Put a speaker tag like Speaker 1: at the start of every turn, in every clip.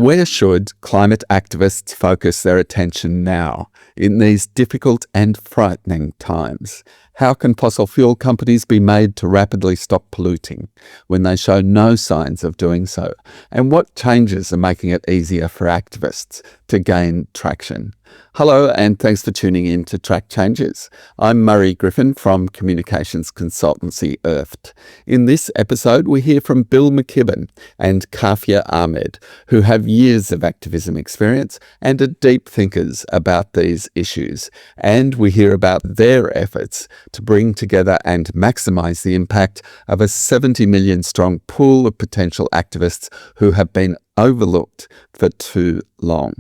Speaker 1: Where should climate activists focus their attention now, in these difficult and frightening times? How can fossil fuel companies be made to rapidly stop polluting when they show no signs of doing so? And what changes are making it easier for activists to gain traction? Hello, and thanks for tuning in to Track Changes. I'm Murray Griffin from communications consultancy Earthed. In this episode, we hear from Bill McKibben and Kafia Ahmed, who have years of activism experience and are deep thinkers about these issues. And we hear about their efforts to bring together and maximize the impact of a 70 million strong pool of potential activists who have been overlooked for too long.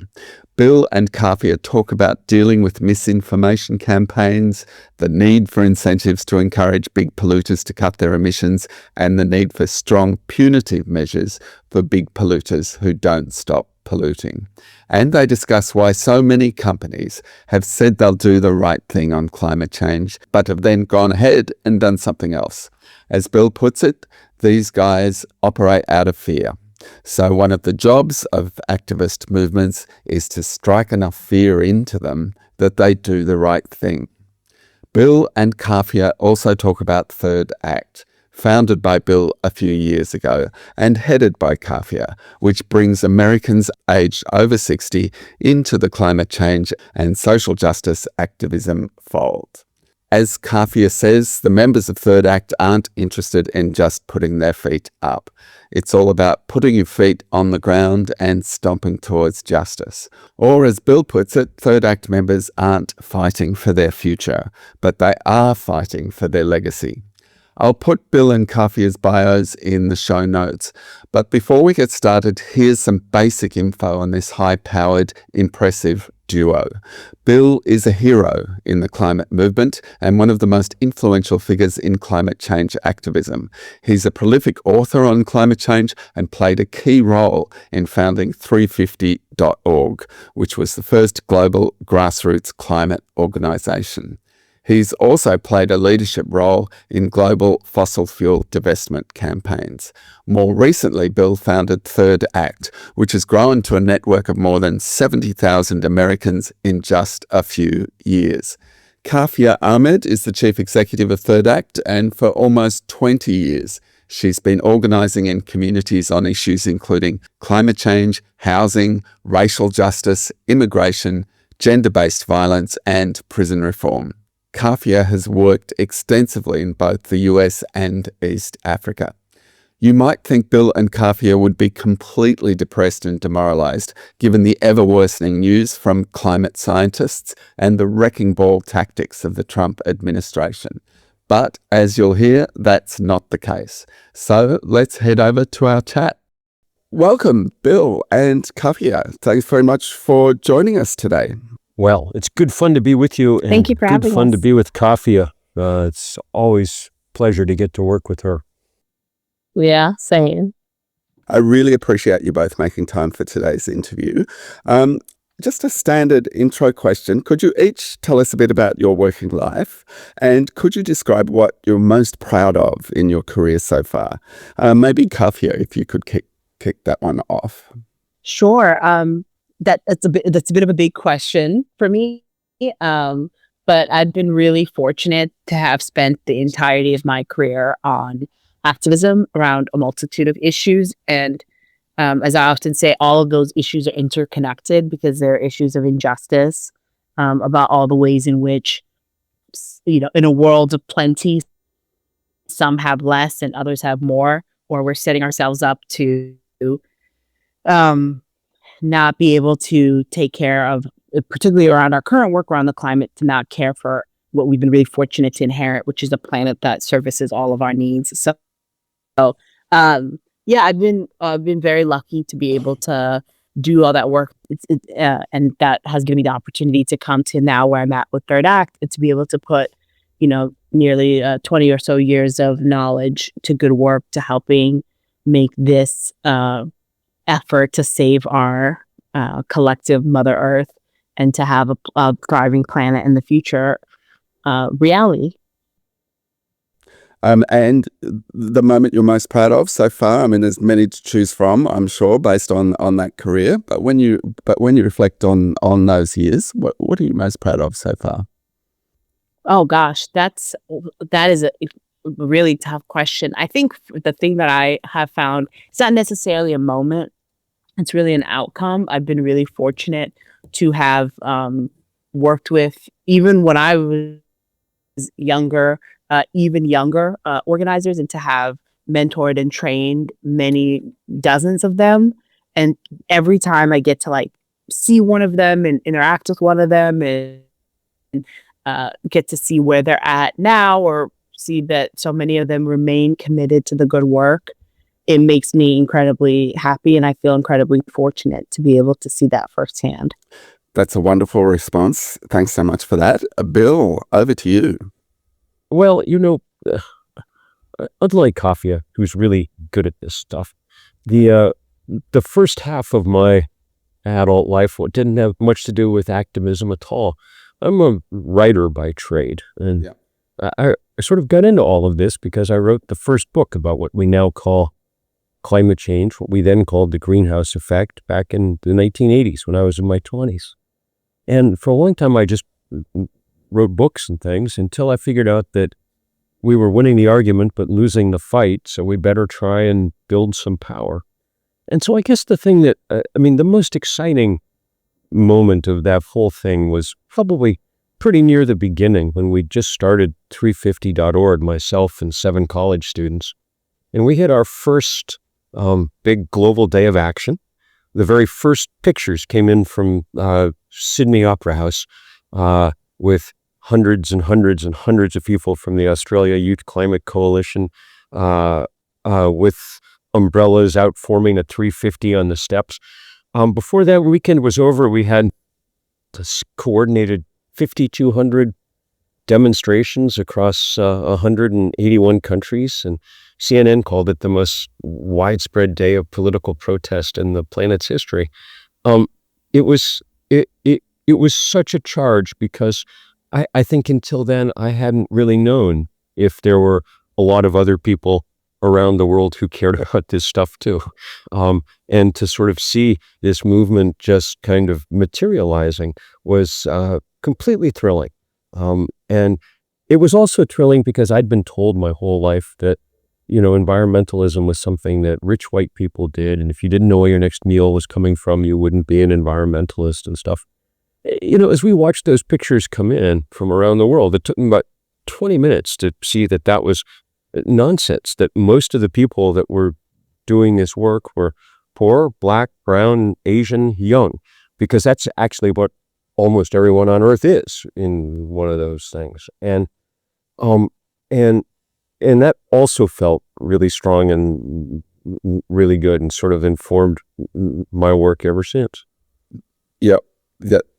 Speaker 1: Bill and Kafia talk about dealing with misinformation campaigns, the need for incentives to encourage big polluters to cut their emissions, and the need for strong punitive measures for big polluters who don't stop polluting. And they discuss why so many companies have said they'll do the right thing on climate change, but have then gone ahead and done something else. As Bill puts it, these guys operate out of fear. So one of the jobs of activist movements is to strike enough fear into them that they do the right thing. Bill and Kafia also talk about Third Act, founded by Bill a few years ago and headed by Kafia, which brings Americans aged over 60 into the climate change and social justice activism fold. As Kafia says, the members of Third Act aren't interested in just putting their feet up. It's all about putting your feet on the ground and stomping towards justice. Or as Bill puts it, Third Act members aren't fighting for their future, but they are fighting for their legacy. I'll put Bill and Kafia's bios in the show notes, but before we get started, here's some basic info on this high-powered, impressive duo. Bill is a hero in the climate movement and one of the most influential figures in climate change activism. He's a prolific author on climate change and played a key role in founding 350.org, which was the first global grassroots climate organization. He's also played a leadership role in global fossil fuel divestment campaigns. More recently, Bill founded Third Act, which has grown to a network of more than 70,000 Americans in just a few years. Kafia Ahmed is the chief executive of Third Act, and for almost 20 years, she's been organizing in communities on issues including climate change, housing, racial justice, immigration, gender-based violence, and prison reform. Kafia has worked extensively in both the US and East Africa. You might think Bill and Kafia would be completely depressed and demoralized given the ever-worsening news from climate scientists and the wrecking ball tactics of the Trump administration. But as you'll hear, that's not the case. So let's head over to our chat. Welcome, Bill and Kafia. Thanks very much for joining us today.
Speaker 2: Well, it's good fun to be with you. And
Speaker 3: thank you for having us.
Speaker 2: Good fun to be with Kafia. It's always a pleasure to get to work with her.
Speaker 3: Yeah, same.
Speaker 1: I really appreciate you both making time for today's interview. Just a standard intro question. Could you each tell us a bit about your working life? And could you describe what you're most proud of in your career so far? Maybe Kafia, if you could kick that one off.
Speaker 3: Sure. That's a bit of a big question for me. But I've been really fortunate to have spent the entirety of my career on activism around a multitude of issues. And as I often say, all of those issues are interconnected because they're issues of injustice, about all the ways in which, in a world of plenty, some have less and others have more, or we're setting ourselves up to not be able to take care of, particularly around our current work around the climate, to not care for what we've been really fortunate to inherit, which is a planet that services all of our needs. So I've been very lucky to be able to do all that work. And that has given me the opportunity to come to now where I'm at with Third Act, and to be able to put, nearly 20 or so years of knowledge to good work, to helping make this effort to save our collective Mother Earth and to have a thriving planet in the future reality.
Speaker 1: And the moment you're most proud of so far, I mean, there's many to choose from, I'm sure, based on that career. But when you reflect on those years, what are you most proud of so far?
Speaker 3: Oh gosh, that is a really tough question. I think the thing that I have found, it's not necessarily a moment, it's really an outcome. I've been really fortunate to have worked with, even when I was younger, even younger organizers, and to have mentored and trained many dozens of them. And every time I get to like see one of them and interact with one of them and get to see where they're at now, or see that so many of them remain committed to the good work, it makes me incredibly happy, and I feel incredibly fortunate to be able to see that firsthand.
Speaker 1: That's a wonderful response. Thanks so much for that. Bill, over to you.
Speaker 2: Well, unlike Kafia, who's really good at this stuff, the first half of my adult life didn't have much to do with activism at all. I'm a writer by trade, and
Speaker 1: Yeah.
Speaker 2: I sort of got into all of this because I wrote the first book about what we now call climate change, what we then called the greenhouse effect, back in the 1980s when I was in my 20s. And for a long time, I just wrote books and things until I figured out that we were winning the argument but losing the fight, so we better try and build some power. And so I guess the thing that, the most exciting moment of that whole thing was probably pretty near the beginning, when we just started 350.org, myself and 7 college students. And we had our first big global day of action. The very first pictures came in from Sydney Opera House with hundreds and hundreds and hundreds of people from the Australia Youth Climate Coalition with umbrellas out forming a 350 on the steps. Before that weekend was over, we had this coordinated 5,200 demonstrations across 181 countries, and CNN called it the most widespread day of political protest in the planet's history. It was such a charge because I think until then I hadn't really known if there were a lot of other people around the world who cared about this stuff too. And to sort of see this movement just kind of materializing was completely thrilling. And it was also thrilling because I'd been told my whole life that, environmentalism was something that rich white people did. And if you didn't know where your next meal was coming from, you wouldn't be an environmentalist and stuff. As we watched those pictures come in from around the world, it took me about 20 minutes to see that was nonsense, that most of the people that were doing this work were poor, Black, brown, Asian, young, because that's actually what almost everyone on earth is in one of those things. And that also felt really strong and really good, and sort of informed my work ever since.
Speaker 1: Yep.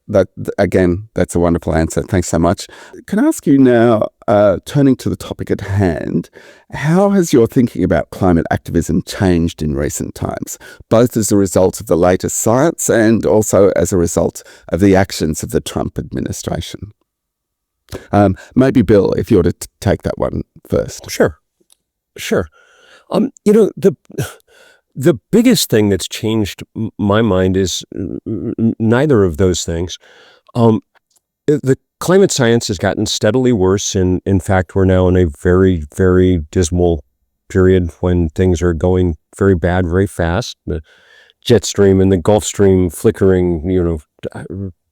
Speaker 1: That again, that's a wonderful answer. Thanks so much. Can I ask you now, turning to the topic at hand, how has your thinking about climate activism changed in recent times, both as a result of the latest science and also as a result of the actions of the Trump administration? Maybe Bill, if you were to take that one first.
Speaker 2: Sure. The biggest thing that's changed my mind is neither of those things. The climate science has gotten steadily worse, and in fact, we're now in a very, very dismal period when things are going very bad, very fast. The jet stream and the Gulf Stream flickering,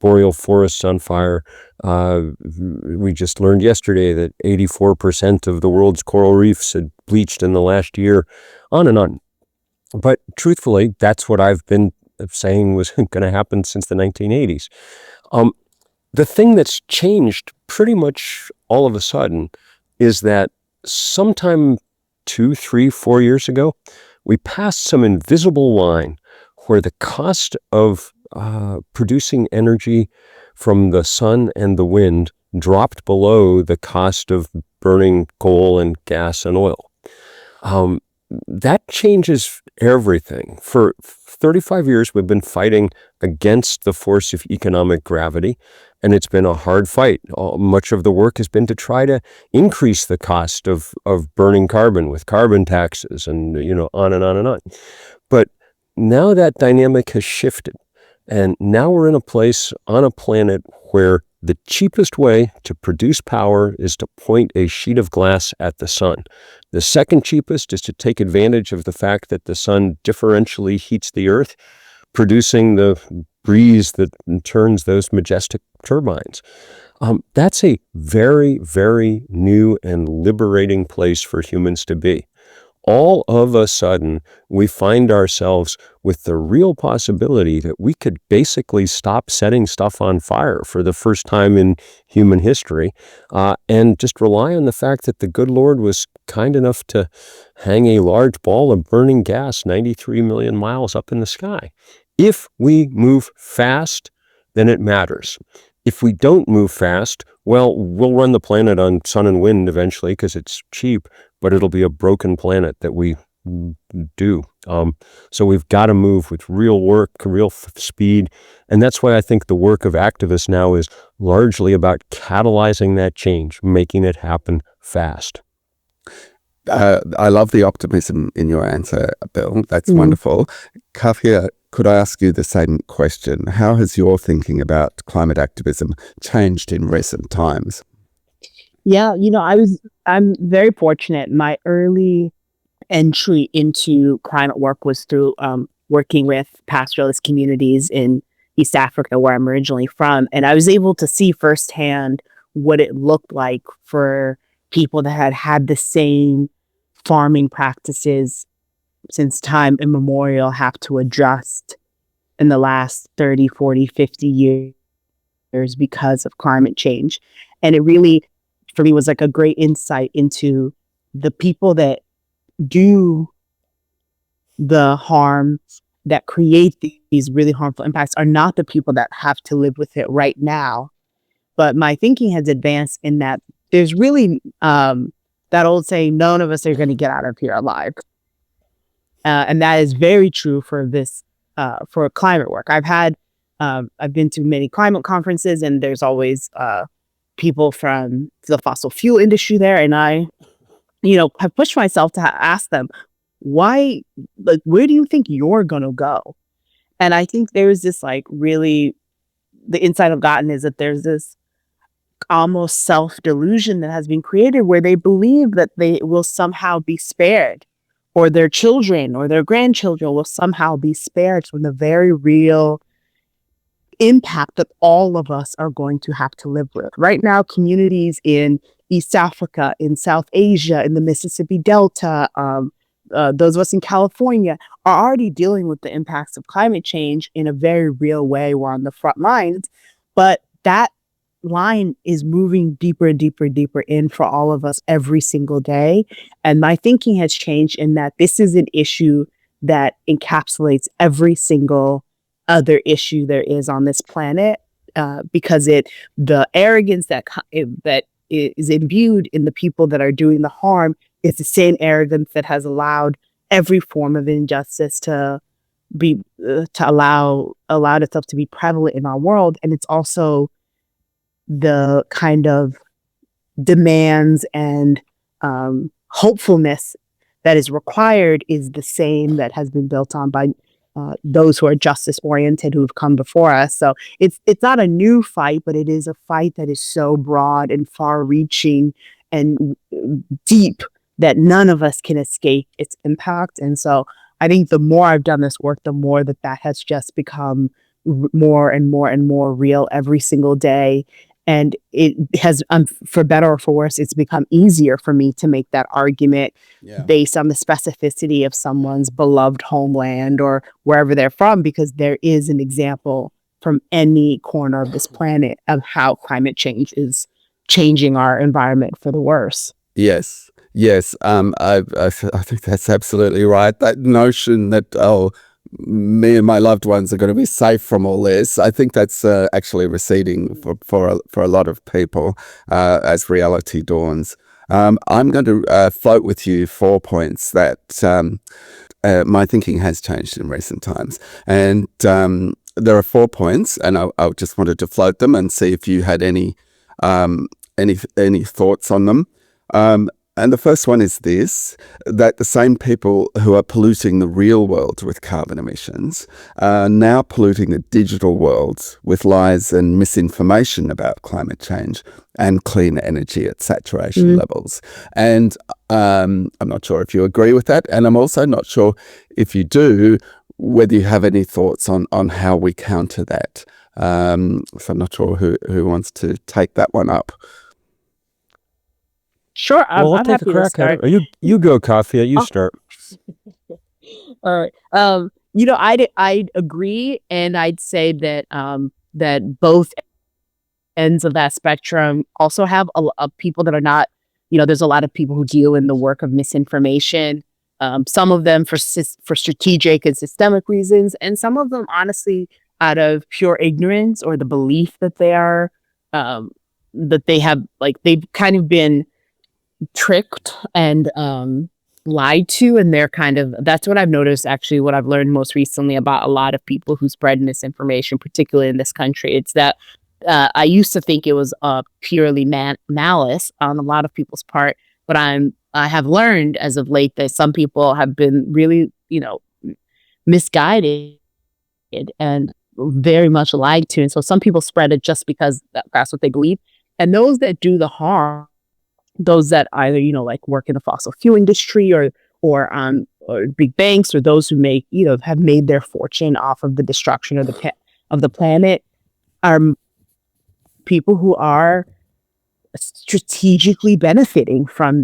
Speaker 2: boreal forests on fire. We just learned yesterday that 84% of the world's coral reefs had bleached in the last year, on and on. But truthfully, that's what I've been saying was going to happen since the 1980s. The thing that's changed pretty much all of a sudden is that sometime 2, 3, 4 years ago, we passed some invisible line where the cost of producing energy from the sun and the wind dropped below the cost of burning coal and gas and oil. that changes everything. For 35 years, we've been fighting against the force of economic gravity, and it's been a hard fight. Much of the work has been to try to increase the cost of burning carbon with carbon taxes and, on and on and on. But now that dynamic has shifted, and now we're in a place on a planet where the cheapest way to produce power is to point a sheet of glass at the sun. The second cheapest is to take advantage of the fact that the sun differentially heats the earth, producing the breeze that turns those majestic turbines. That's a very, very new and liberating place for humans to be. All of a sudden, we find ourselves with the real possibility that we could basically stop setting stuff on fire for the first time in human history, and just rely on the fact that the good Lord was kind enough to hang a large ball of burning gas 93 million miles up in the sky. If we move fast, then it matters. If we don't move fast, well, we'll run the planet on sun and wind eventually because it's cheap, but it'll be a broken planet that we do. So we've got to move with real work, real speed. And that's why I think the work of activists now is largely about catalyzing that change, making it happen fast.
Speaker 1: I love the optimism in your answer, Bill. That's wonderful. Kavya, could I ask you the same question? How has your thinking about climate activism changed in recent times?
Speaker 3: Yeah, I'm very fortunate. My early entry into climate work was through working with pastoralist communities in East Africa, where I'm originally from. And I was able to see firsthand what it looked like for people that had had the same farming practices since time immemorial have to adjust in the last 30, 40, 50 years because of climate change. And it really, for me, was like a great insight into the people that do the harm, that create these really harmful impacts, are not the people that have to live with it right now. But my thinking has advanced in that there's really that old saying, none of us are going to get out of here alive. And that is very true for this, for climate work. I've been to many climate conferences, and there's always people from the fossil fuel industry there. And I, have pushed myself to ask them, why, like, where do you think you're going to go? And I think there's this really, the insight I've gotten is that there's this almost self-delusion that has been created where they believe that they will somehow be spared, or their children or their grandchildren will somehow be spared from the very real impact that all of us are going to have to live with. Right now, communities in East Africa, in South Asia, in the Mississippi Delta, those of us in California are already dealing with the impacts of climate change in a very real way. We're on the front lines, but that line is moving deeper and deeper and deeper in for all of us every single day. And my thinking has changed in that this is an issue that encapsulates every single other issue there is on this planet, because the arrogance that is imbued in the people that are doing the harm is the same arrogance that has allowed every form of injustice to be allowed itself to be prevalent in our world. And it's also the kind of demands and hopefulness that is required is the same that has been built on by those who are justice oriented, who have come before us. So it's not a new fight, but it is a fight that is so broad and far reaching and deep that none of us can escape its impact. And so I think the more I've done this work, the more that has just become more and more and more real every single day. And it has, for better or for worse, it's become easier for me to make that argument based on the specificity of someone's beloved homeland or wherever they're from, because there is an example from any corner of this planet of how climate change is changing our environment for the worse.
Speaker 1: Yes. I think that's absolutely right. That notion that, me and my loved ones are going to be safe from all this, I think that's actually receding for a lot of people as reality dawns. I'm going to float with you 4 points that my thinking has changed in recent times. And there are 4 points, and I just wanted to float them and see if you had any thoughts on them. And the first one is this, that the same people who are polluting the real world with carbon emissions are now polluting the digital world with lies and misinformation about climate change and clean energy at saturation levels. And I'm not sure if you agree with that. And I'm also not sure if you do, whether you have any thoughts on how we counter that. So I'm not sure who wants to take that one up.
Speaker 3: Sure,
Speaker 2: Well, I'll
Speaker 3: I'm
Speaker 2: take a
Speaker 3: happy to
Speaker 2: crack at
Speaker 3: start.
Speaker 2: it. You go, Kafia. You
Speaker 3: Oh,
Speaker 2: start.
Speaker 3: all right. I'd agree, and I'd say that that both ends of that spectrum also have people that are not. There's a lot of people who deal in the work of misinformation. Some of them for strategic and systemic reasons, and some of them honestly out of pure ignorance or the belief that that they have, like, they've kind of been tricked and lied to, and that's what I've noticed. Actually, what I've learned most recently about a lot of people who spread misinformation, particularly in this country, it's that I used to think it was purely malice on a lot of people's part, but I have learned as of late that some people have been really misguided and very much lied to, and so some people spread it just because that's what they believe, and those that do the harm, those that either like work in the fossil fuel industry or big banks, or those who have made their fortune off of the destruction of the planet, are people who are strategically benefiting from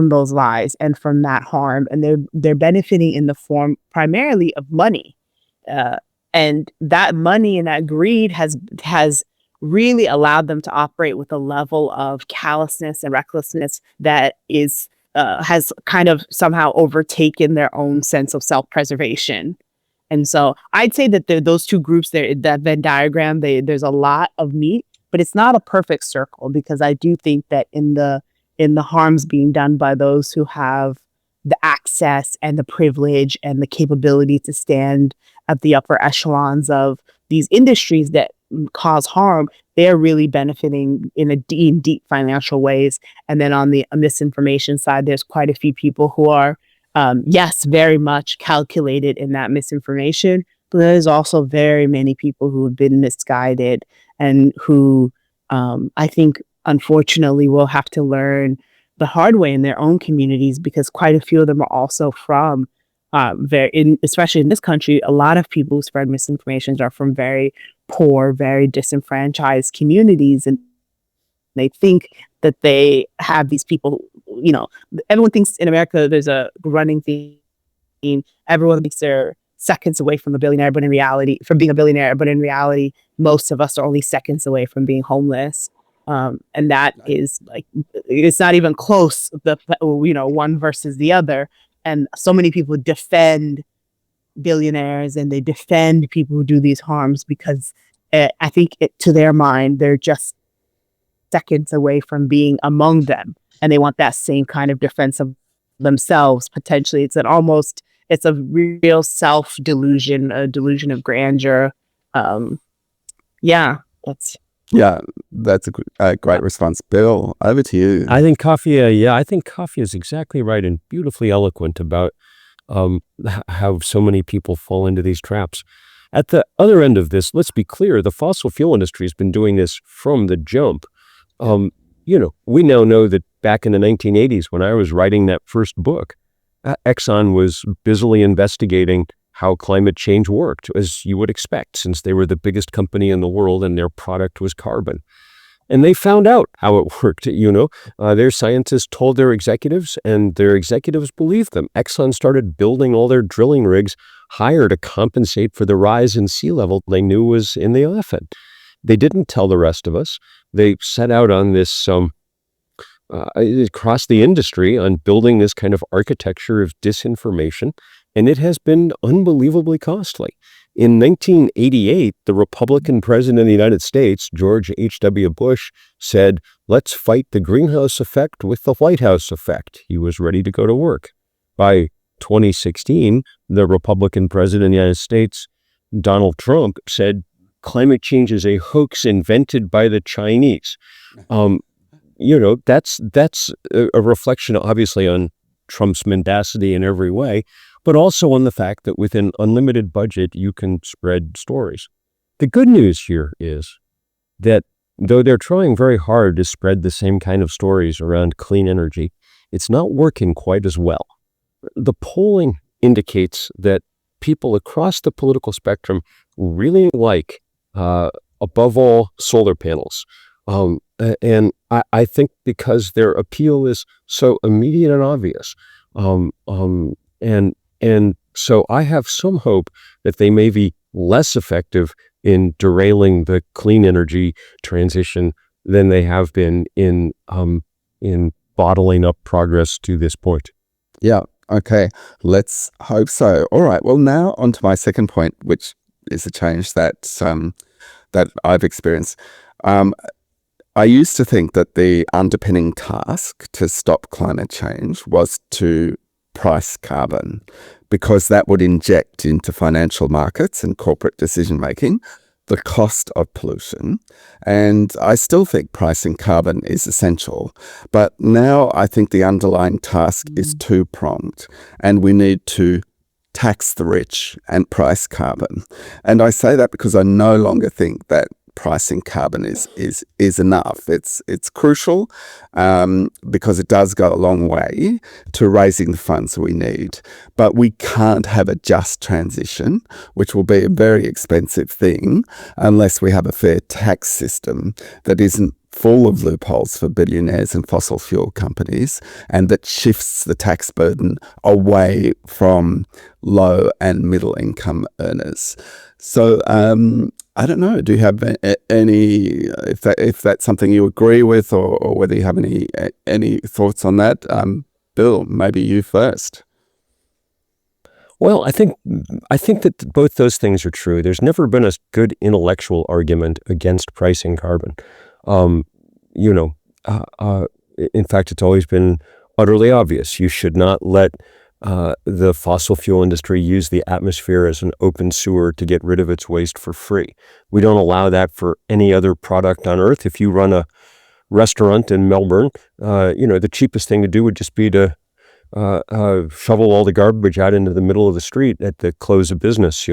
Speaker 3: those lies and from that harm, and they're benefiting in the form primarily of money, and that money and that greed has really allowed them to operate with a level of callousness and recklessness that has kind of somehow overtaken their own sense of self-preservation. And so I'd say that those two groups there, that Venn diagram, there's a lot of meat, but it's not a perfect circle, because I do think that in the harms being done by those who have the access and the privilege and the capability to stand at the upper echelons of these industries that cause harm, they're really benefiting in deep financial ways. And then on the misinformation side, there's quite a few people who are, yes, very much calculated in that misinformation, but there's also very many people who have been misguided and who I think, unfortunately, will have to learn the hard way in their own communities, because quite a few of them are also from especially in this country, a lot of people who spread misinformation are from very poor, very disenfranchised communities, and they think that they have these people. Everyone thinks in America there's a running theme. Everyone thinks they're seconds away from being a billionaire, but in reality, most of us are only seconds away from being homeless. And that is it's not even close, one versus the other. And so many people defend billionaires and they defend people who do these harms because I think to their mind, they're just seconds away from being among them. And they want that same kind of defense of themselves. Potentially, it's a real self-delusion, a delusion of grandeur. Yeah,
Speaker 1: that's a great response. Bill, over to you.
Speaker 2: I think Kafia is exactly right and beautifully eloquent about how so many people fall into these traps. At the other end of this, let's be clear, the fossil fuel industry has been doing this from the jump. We now know that back in the 1980s, when I was writing that first book, Exxon was busily investigating how climate change worked, as you would expect, since they were the biggest company in the world and their product was carbon. And they found out how it worked. Their scientists told their executives, and their executives believed them. Exxon started building all their drilling rigs higher to compensate for the rise in sea level they knew was in the offing. They didn't tell the rest of us. They set out on this across the industry on building this kind of architecture of disinformation, and it has been unbelievably costly. In 1988, the Republican president of the United States, George H.W. Bush, said, "Let's fight the greenhouse effect with the White House effect." He was ready to go to work. By 2016, the Republican president of the United States, Donald Trump, said climate change is a hoax invented by the Chinese. That's a reflection, obviously, on Trump's mendacity in every way, but also on the fact that with an unlimited budget, you can spread stories. The good news here is that though they're trying very hard to spread the same kind of stories around clean energy, it's not working quite as well. The polling indicates that people across the political spectrum really like, above all, solar panels. And I think because their appeal is so immediate and obvious. And so I have some hope that they may be less effective in derailing the clean energy transition than they have been in bottling up progress to this point.
Speaker 1: Yeah. Okay. Let's hope so. All right. Well, now on to my second point, which is a change that I've experienced. I used to think that the underpinning task to stop climate change was to price carbon, because that would inject into financial markets and corporate decision-making the cost of pollution. And I still think pricing carbon is essential. But now I think the underlying task is two-pronged, and we need to tax the rich and price carbon. And I say that because I no longer think that pricing carbon is enough. It's crucial because it does go a long way to raising the funds we need. But we can't have a just transition, which will be a very expensive thing, unless we have a fair tax system that isn't full of loopholes for billionaires and fossil fuel companies, and that shifts the tax burden away from low and middle income earners. So I don't know. Do you have any, if that's something you agree with, or whether you have any thoughts on that? Bill, maybe you first.
Speaker 2: Well, I think that both those things are true. There's never been a good intellectual argument against pricing carbon. In fact, it's always been utterly obvious. You should not let the fossil fuel industry use the atmosphere as an open sewer to get rid of its waste for free. We don't allow that for any other product on Earth. If you run a restaurant in Melbourne, the cheapest thing to do would just be to shovel all the garbage out into the middle of the street at the close of business,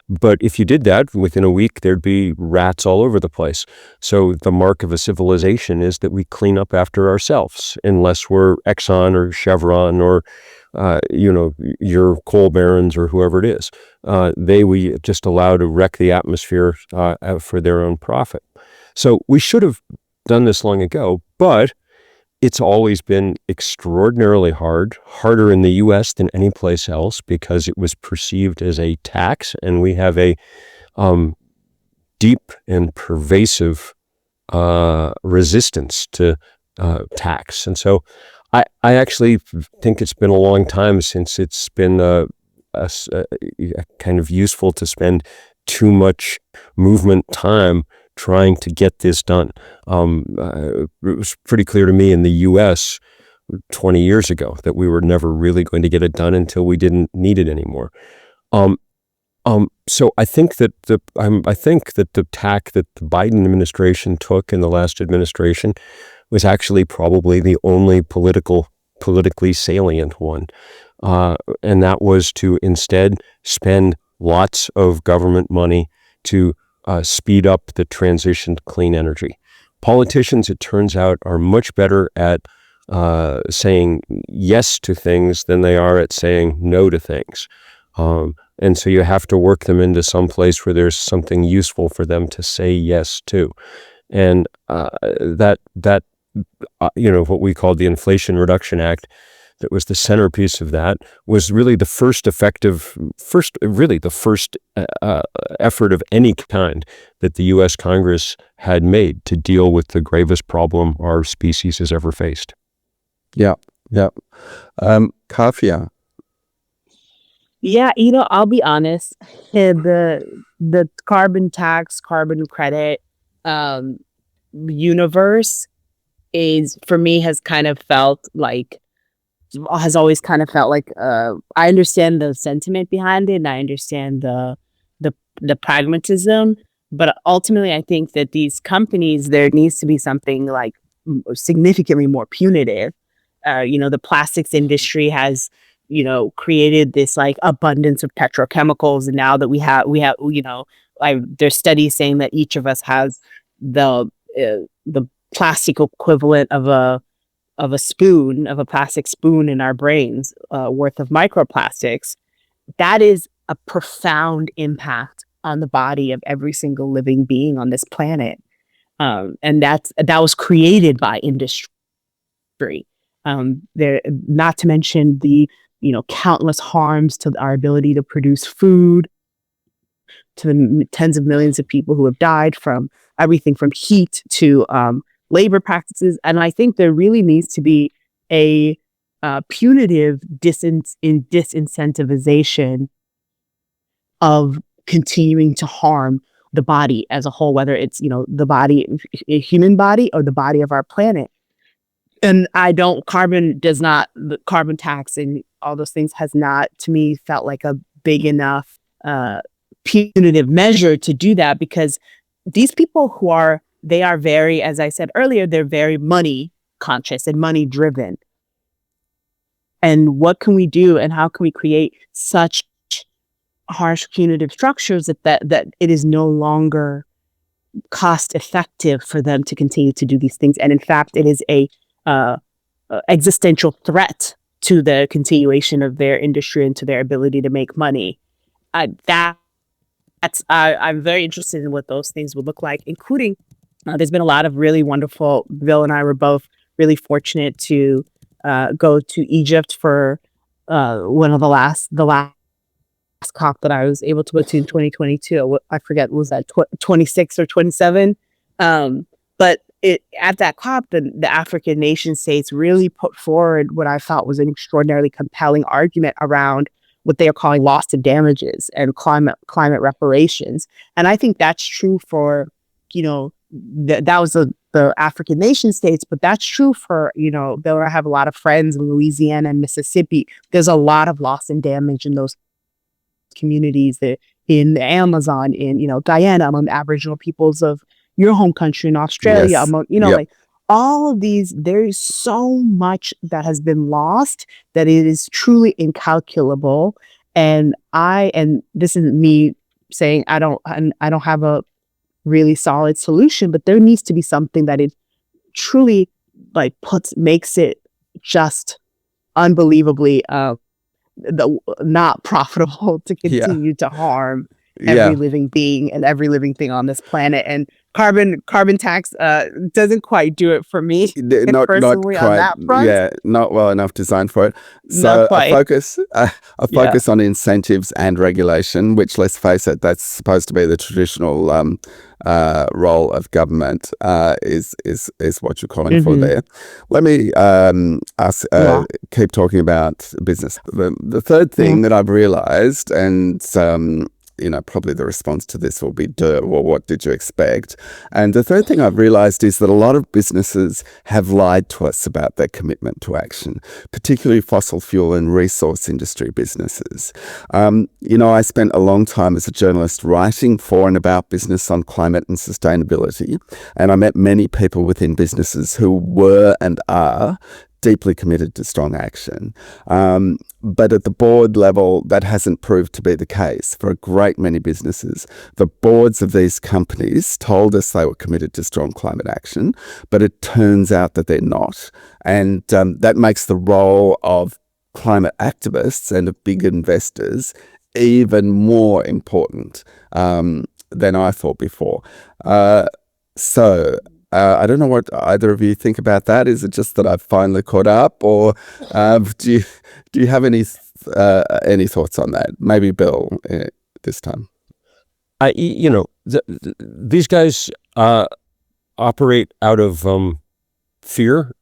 Speaker 2: But if you did that, within a week, there'd be rats all over the place. So the mark of a civilization is that we clean up after ourselves, unless we're Exxon or Chevron or, your coal barons or whoever it is. We just allow to wreck the atmosphere for their own profit. So we should have done this long ago, but it's always been extraordinarily harder in the U.S. than any place else, because it was perceived as a tax, and we have a deep and pervasive resistance to tax. And so I actually think it's been a long time since it's been kind of useful to spend too much movement time trying to get this done. It was pretty clear to me in the U.S. 20 years ago that we were never really going to get it done until we didn't need it anymore. So I think that the tack that the Biden administration took in the last administration was actually probably the only politically salient one, and that was to instead spend lots of government money to speed up the transition to clean energy. Politicians, it turns out, are much better at saying yes to things than they are at saying no to things. And so you have to work them into some place where there's something useful for them to say yes to. And what we called the Inflation Reduction Act, that was the centerpiece of that, was really the first effort of any kind that the U.S. Congress had made to deal with the gravest problem our species has ever faced.
Speaker 1: Yeah. Kafia.
Speaker 3: Yeah, I'll be honest. The carbon tax, carbon credit um universe is for me has kind of felt like has always kind of felt like I understand the sentiment behind it and I understand the the pragmatism, but ultimately I think that these companies there needs to be something like significantly more punitive. The plastics industry has created this like abundance of petrochemicals, and now that we have there's studies saying that each of us has the plastic equivalent of a spoon, of a plastic spoon in our brains worth of microplastics. That is a profound impact on the body of every single living being on this planet. And that was created by industry. There, not to mention the countless harms to our ability to produce food, to the tens of millions of people who have died from everything from heat to labor practices. And I think there really needs to be a punitive disincentivization of continuing to harm the body as a whole, whether it's the body, a human body, or the body of our planet. And I don't, carbon does not, the carbon tax and all those things has not, to me, felt like a big enough punitive measure to do that, because these people they are very, as I said earlier, they're very money conscious and money driven. And what can we do and how can we create such harsh punitive structures that it is no longer cost effective for them to continue to do these things? And in fact, it is a existential threat to the continuation of their industry and to their ability to make money. I'm very interested in what those things would look like, including there's been a lot of really wonderful. Bill and I were both really fortunate to go to Egypt for one of the last COP that I was able to go to in 2022. I forget, was that 26 or 27? But at that COP, the African nation states really put forward what I thought was an extraordinarily compelling argument around what they are calling loss and damages and climate reparations. And I think that's true for, that was the African nation states, but that's true for, Bill, I have a lot of friends in Louisiana and Mississippi. There's a lot of loss and damage in those communities, in the Amazon, in, Guyana, among the Aboriginal peoples of your home country in Australia,
Speaker 1: Yes.
Speaker 3: among,
Speaker 1: Yep.
Speaker 3: like all of these, there's so much that has been lost that it is truly incalculable. And this isn't me saying I don't have a really solid solution, but there needs to be something that it truly like makes it just unbelievably not profitable to
Speaker 1: Yeah.
Speaker 3: continue to harm
Speaker 1: Yeah.
Speaker 3: every living being and every living thing on this planet. And carbon tax doesn't quite do it for me
Speaker 1: Not
Speaker 3: personally on
Speaker 1: quite.
Speaker 3: that front.
Speaker 1: Yeah, not well enough designed for it.
Speaker 3: Not
Speaker 1: So a
Speaker 3: quite.
Speaker 1: focus
Speaker 3: Yeah.
Speaker 1: on incentives and regulation, which, let's face it, that's supposed to be the traditional role of government. Is what you're calling for
Speaker 3: Mhm.
Speaker 1: there. Let me
Speaker 3: Yeah.
Speaker 1: keep talking about business. The third thing that I've realized, and probably the response to this will be, duh, well, what did you expect? And the third thing I've realized is that a lot of businesses have lied to us about their commitment to action, particularly fossil fuel and resource industry businesses. I spent a long time as a journalist writing for and about business on climate and sustainability, and I met many people within businesses who were and are deeply committed to strong action. But at the board level, that hasn't proved to be the case for a great many businesses. The boards of these companies told us they were committed to strong climate action, but it turns out that they're not. And that makes the role of climate activists and of big investors even more important than I thought before. I don't know what either of you think about that. Is it just that I've finally caught up, or do you have any thoughts on that? Maybe Bill this time.
Speaker 2: These guys operate out of fear,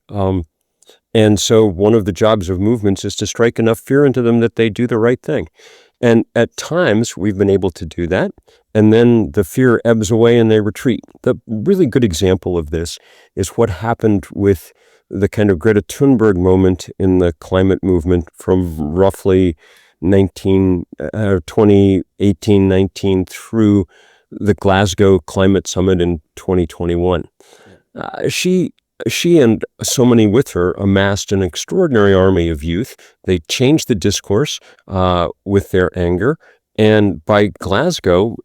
Speaker 2: and so one of the jobs of movements is to strike enough fear into them that they do the right thing. And at times we've been able to do that. And then the fear ebbs away and they retreat. The really good example of this is what happened with the kind of Greta Thunberg moment in the climate movement from roughly 2018-19 through the Glasgow Climate Summit in 2021. She and so many with her amassed an extraordinary army of youth. They changed the discourse with their anger. And by Glasgow,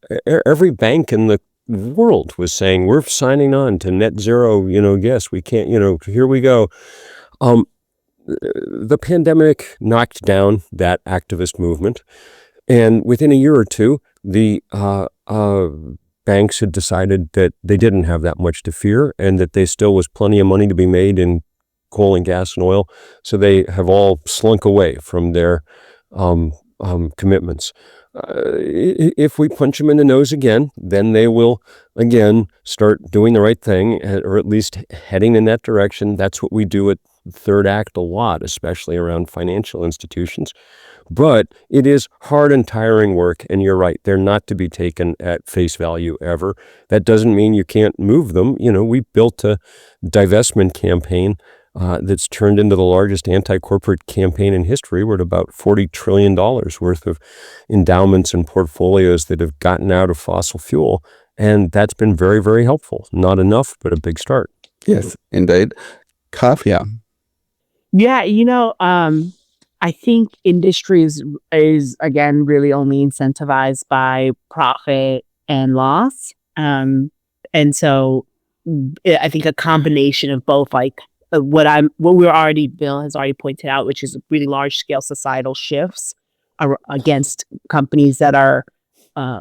Speaker 2: every bank in the world was saying, we're signing on to net zero, yes, we can't, here we go. The pandemic knocked down that activist movement. And within a year or two, the banks had decided that they didn't have that much to fear and that there still was plenty of money to be made in coal and gas and oil. So they have all slunk away from their commitments. If we punch them in the nose again, then they will again start doing the right thing, or at least heading in that direction. That's what we do at Third Act a lot, especially around financial institutions. But it is hard and tiring work, and you're right, they're not to be taken at face value ever. That doesn't mean you can't move them. We built a divestment campaign that's turned into the largest anti-corporate campaign in history. We're at about $40 trillion worth of endowments and portfolios that have gotten out of fossil fuel. And that's been very, very helpful. Not enough, but a big start.
Speaker 1: Yes, indeed. Kavya.
Speaker 3: Yeah, I think industry is again really only incentivized by profit and loss. And so I think a combination of both, like what Bill has already pointed out, which is really large scale societal shifts against companies that are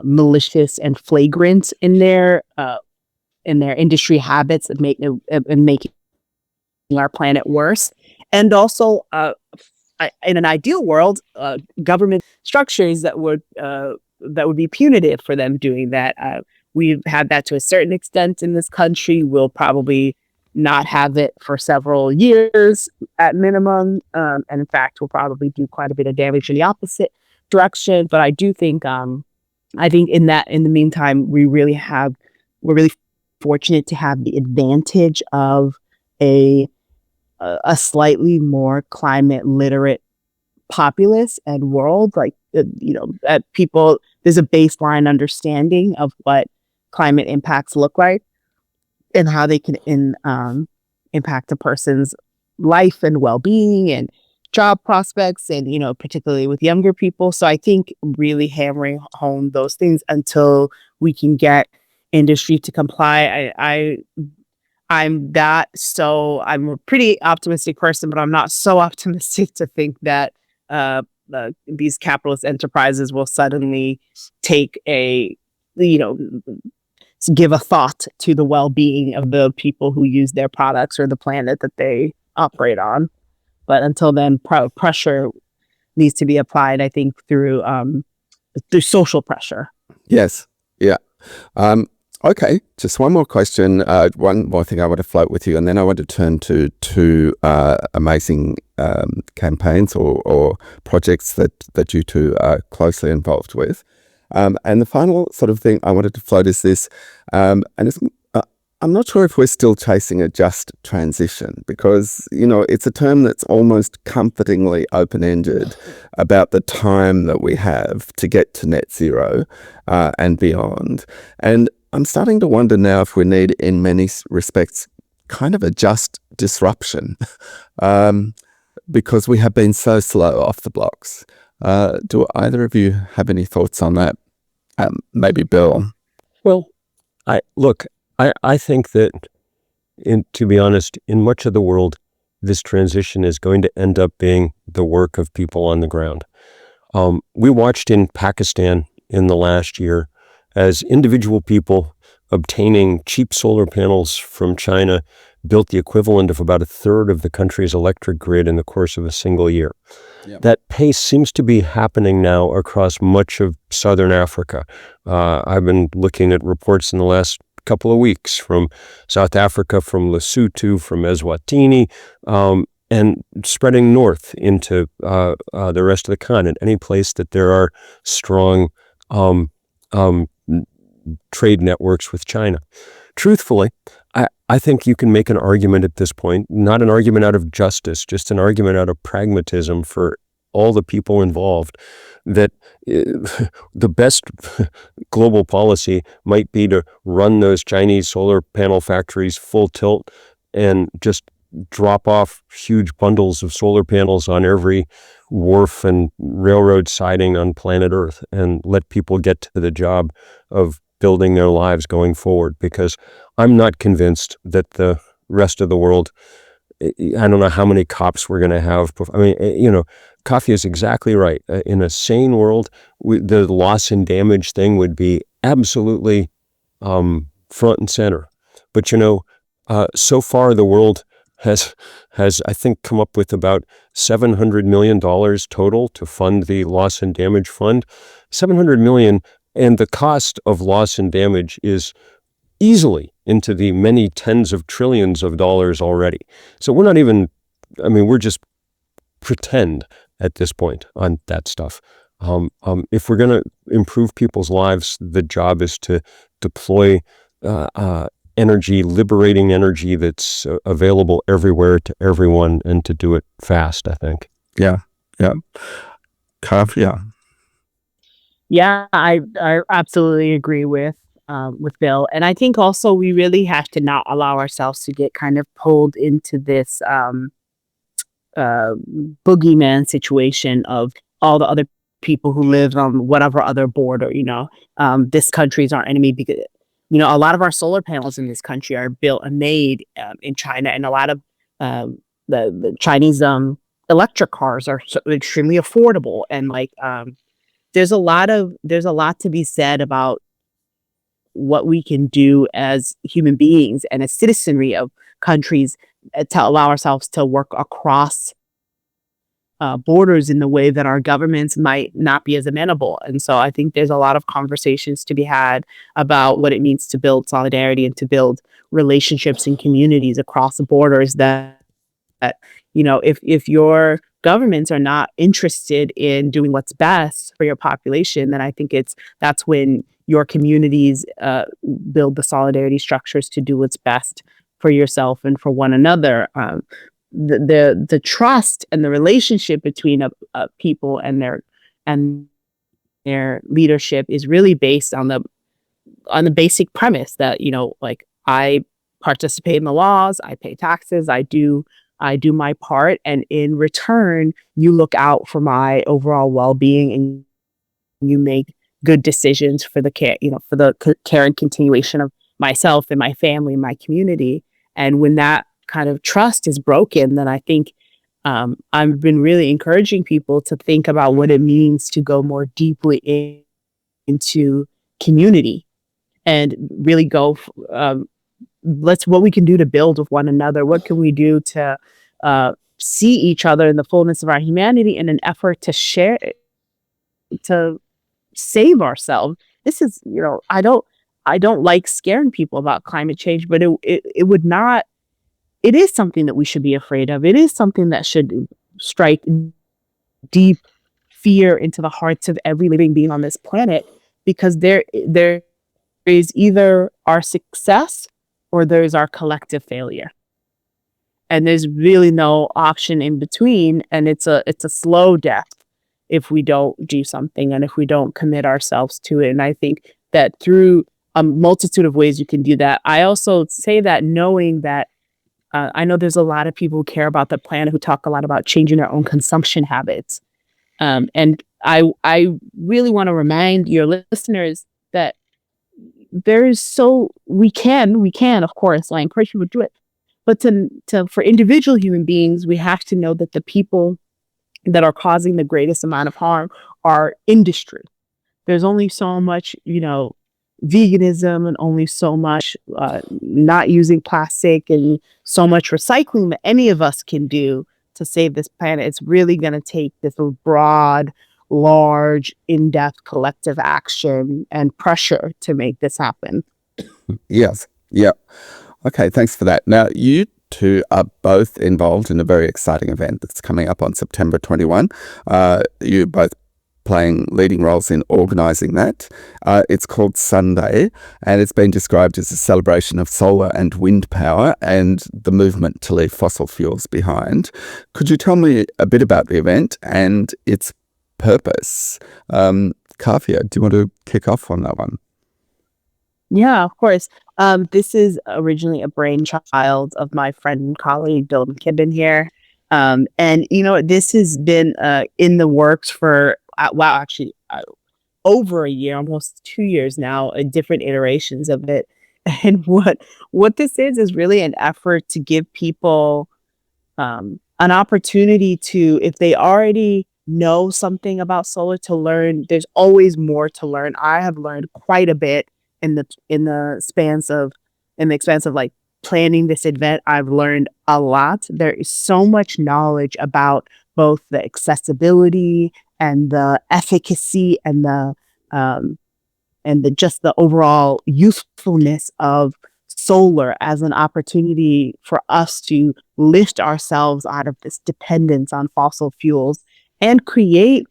Speaker 3: malicious and flagrant in their industry habits and making our planet worse. And also, in an ideal world, government structures that would be punitive for them doing that. We've had that to a certain extent in this country. We'll probably not have it for several years at minimum, and in fact, we'll probably do quite a bit of damage in the opposite direction. But I do think, in the meantime, we're really fortunate to have the advantage of a slightly more climate literate populace and world, that people, there's a baseline understanding of what climate impacts look like and how they can impact a person's life and well-being and job prospects, and particularly with younger people. So I think really hammering home those things until we can get industry to comply. I'm a pretty optimistic person, but I'm not so optimistic to think that these capitalist enterprises will suddenly give a thought to the well-being of the people who use their products or the planet that they operate on. But until then, pressure needs to be applied, I think, through social pressure.
Speaker 1: Yes. Yeah. Okay, just one more question. One more thing I want to float with you, and then I want to turn to two amazing campaigns or projects that you two are closely involved with. And the final sort of thing I wanted to float is this, and I'm not sure if we're still chasing a just transition, because, it's a term that's almost comfortingly open-ended about the time that we have to get to net zero and beyond. And I'm starting to wonder now if we need, in many respects, kind of a just disruption, because we have been so slow off the blocks. Do either of you have any thoughts on that? Maybe Bill.
Speaker 2: Well, I think that, to be honest, in much of the world, this transition is going to end up being the work of people on the ground. We watched in Pakistan in the last year as individual people obtaining cheap solar panels from China built the equivalent of about a third of the country's electric grid in the course of a single year. Yep. That pace seems to be happening now across much of southern Africa. I've been looking at reports in the last couple of weeks from South Africa, from Lesotho, from Eswatini, and spreading north into the rest of the continent, any place that there are strong trade networks with China. Truthfully, I think you can make an argument at this point, not an argument out of justice, just an argument out of pragmatism for all the people involved, that the best global policy might be to run those Chinese solar panel factories full tilt and just drop off huge bundles of solar panels on every wharf and railroad siding on planet Earth and let people get to the job of building their lives going forward. Because I'm not convinced that the rest of the world, I don't know how many cops we're going to have. I mean, Coffee is exactly right. In a sane world, the loss and damage thing would be absolutely front and center. But so far the world has I think come up with about $700 million total to fund the loss and damage fund. $700 million, and the cost of loss and damage is easily into the many tens of trillions of dollars already. So we're just pretend at this point on that stuff. If we're going to improve people's lives, the job is to deploy energy, liberating energy that's available everywhere to everyone, and to do it fast, I think.
Speaker 1: Yeah. Kav, yeah.
Speaker 3: Yeah, I absolutely agree with Bill. And I think also we really have to not allow ourselves to get kind of pulled into this boogeyman situation of all the other people who live on whatever other border, this country is our enemy, because, a lot of our solar panels in this country are built and made in China, and a lot of the Chinese electric cars are extremely affordable. And there's a lot to be said about what we can do as human beings and as citizenry of countries to allow ourselves to work across borders in the way that our governments might not be as amenable. And so I think there's a lot of conversations to be had about what it means to build solidarity and to build relationships and communities across the borders that if your governments are not interested in doing what's best for your population, then I think that's when your communities build the solidarity structures to do what's best for yourself and for one another. The trust and the relationship between people and their leadership is really based on the basic premise that I participate in the laws, I pay taxes, I do my part, and in return you look out for my overall well-being and you make good decisions for the care, for the care and continuation of myself and my family and my community. And when that kind of trust is broken, then I think I've been really encouraging people to think about what it means to go more deeply into community and really go, what we can do to build with one another. What can we do to see each other in the fullness of our humanity in an effort to share, to save ourselves. This is, I don't like scaring people about climate change, but it is something that we should be afraid of. It is something that should strike deep fear into the hearts of every living being on this planet, because there is either our success or there's our collective failure. And there's really no option in between. And it's a slow death if we don't do something and if we don't commit ourselves to it. And I think that through a multitude of ways you can do that. I also say that knowing that I know there's a lot of people who care about the planet who talk a lot about changing their own consumption habits. And I really want to remind your listeners that we can, of course, I encourage people to do it. But for individual human beings, we have to know that the people that are causing the greatest amount of harm are industry. There's only so much, veganism and only so much not using plastic and so much recycling that any of us can do to save this planet. It's really going to take this broad, large, in-depth collective action and pressure to make this happen.
Speaker 1: Yes. Yeah. Okay. Thanks for that. Now, you two are both involved in a very exciting event that's coming up on September 21. You're both playing leading roles in organising that. It's called Sunday, and it's been described as a celebration of solar and wind power and the movement to leave fossil fuels behind. Could you tell me a bit about the event and its purpose? Kavya, do you want to kick off on that one?
Speaker 3: Yeah, of course. This is originally a brainchild of my friend and colleague, Bill McKibben here. And, this has been in the works for, over a year, almost 2 years now, different iterations of it. And what this is really an effort to give people an opportunity to, if they already know something about solar, to learn. There's always more to learn. I have learned quite a bit in the expanse of like planning this event. I've learned a lot. There is so much knowledge about both the accessibility and the efficacy and just the overall usefulness of solar as an opportunity for us to lift ourselves out of this dependence on fossil fuels and create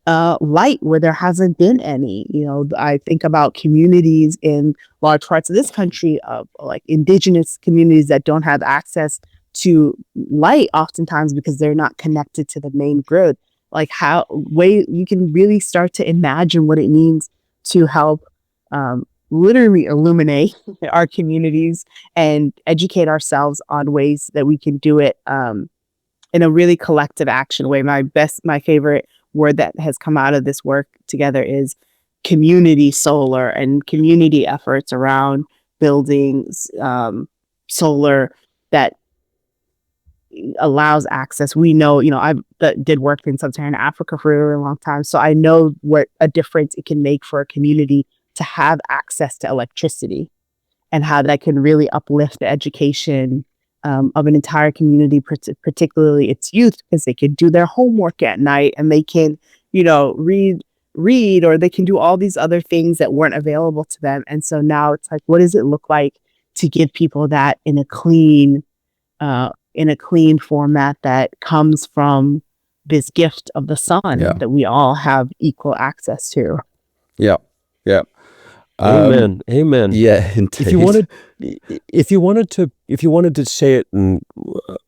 Speaker 3: light where there hasn't been any. I think about communities in large parts of this country, of like indigenous communities that don't have access to light oftentimes because they're not connected to the main grid. Like you can really start to imagine what it means to help literally illuminate our communities and educate ourselves on ways that we can do it in a really collective action way. My favorite word that has come out of this work together is community solar, and community efforts around building solar that allows access. We know, I did work in Sub-Saharan Africa for a really long time, so I know what a difference it can make for a community to have access to electricity, and how that can really uplift the education of an entire community, particularly its youth, because they can do their homework at night and they can, read, or they can do all these other things that weren't available to them. And so now it's like, what does it look like to give people that in a clean format that comes from this gift of the sun that we all have equal access to?
Speaker 1: Yeah. Yeah.
Speaker 2: Amen. Amen.
Speaker 1: Yeah, indeed.
Speaker 2: If you wanted to say it in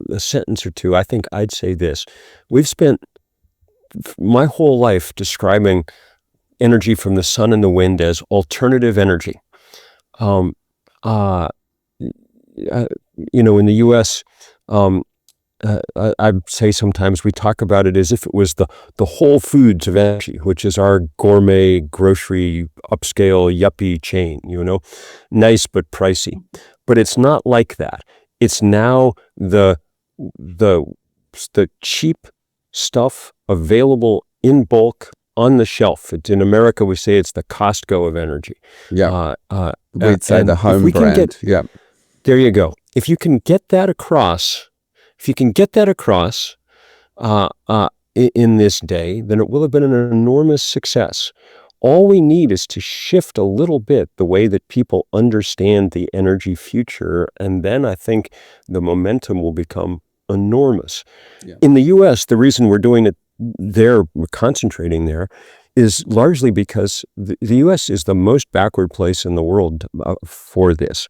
Speaker 2: a sentence or two, I think I'd say this: we've spent my whole life describing energy from the sun and the wind as alternative energy. In the U.S., I'd say sometimes we talk about it as if it was the Whole Foods of energy, which is our gourmet grocery upscale yuppie chain, nice but pricey. But it's not like that. It's now the cheap stuff available in bulk on the shelf. In America, we say it's the Costco of energy.
Speaker 1: Yeah. We'd say the home brand.
Speaker 2: There you go. If you can get that across, in this day, then it will have been an enormous success. All we need is to shift a little bit the way that people understand the energy future, and then I think the momentum will become enormous. Yeah. In the U.S., the reason we're doing it there, we're concentrating there, is largely because the U.S. is the most backward place in the world for this.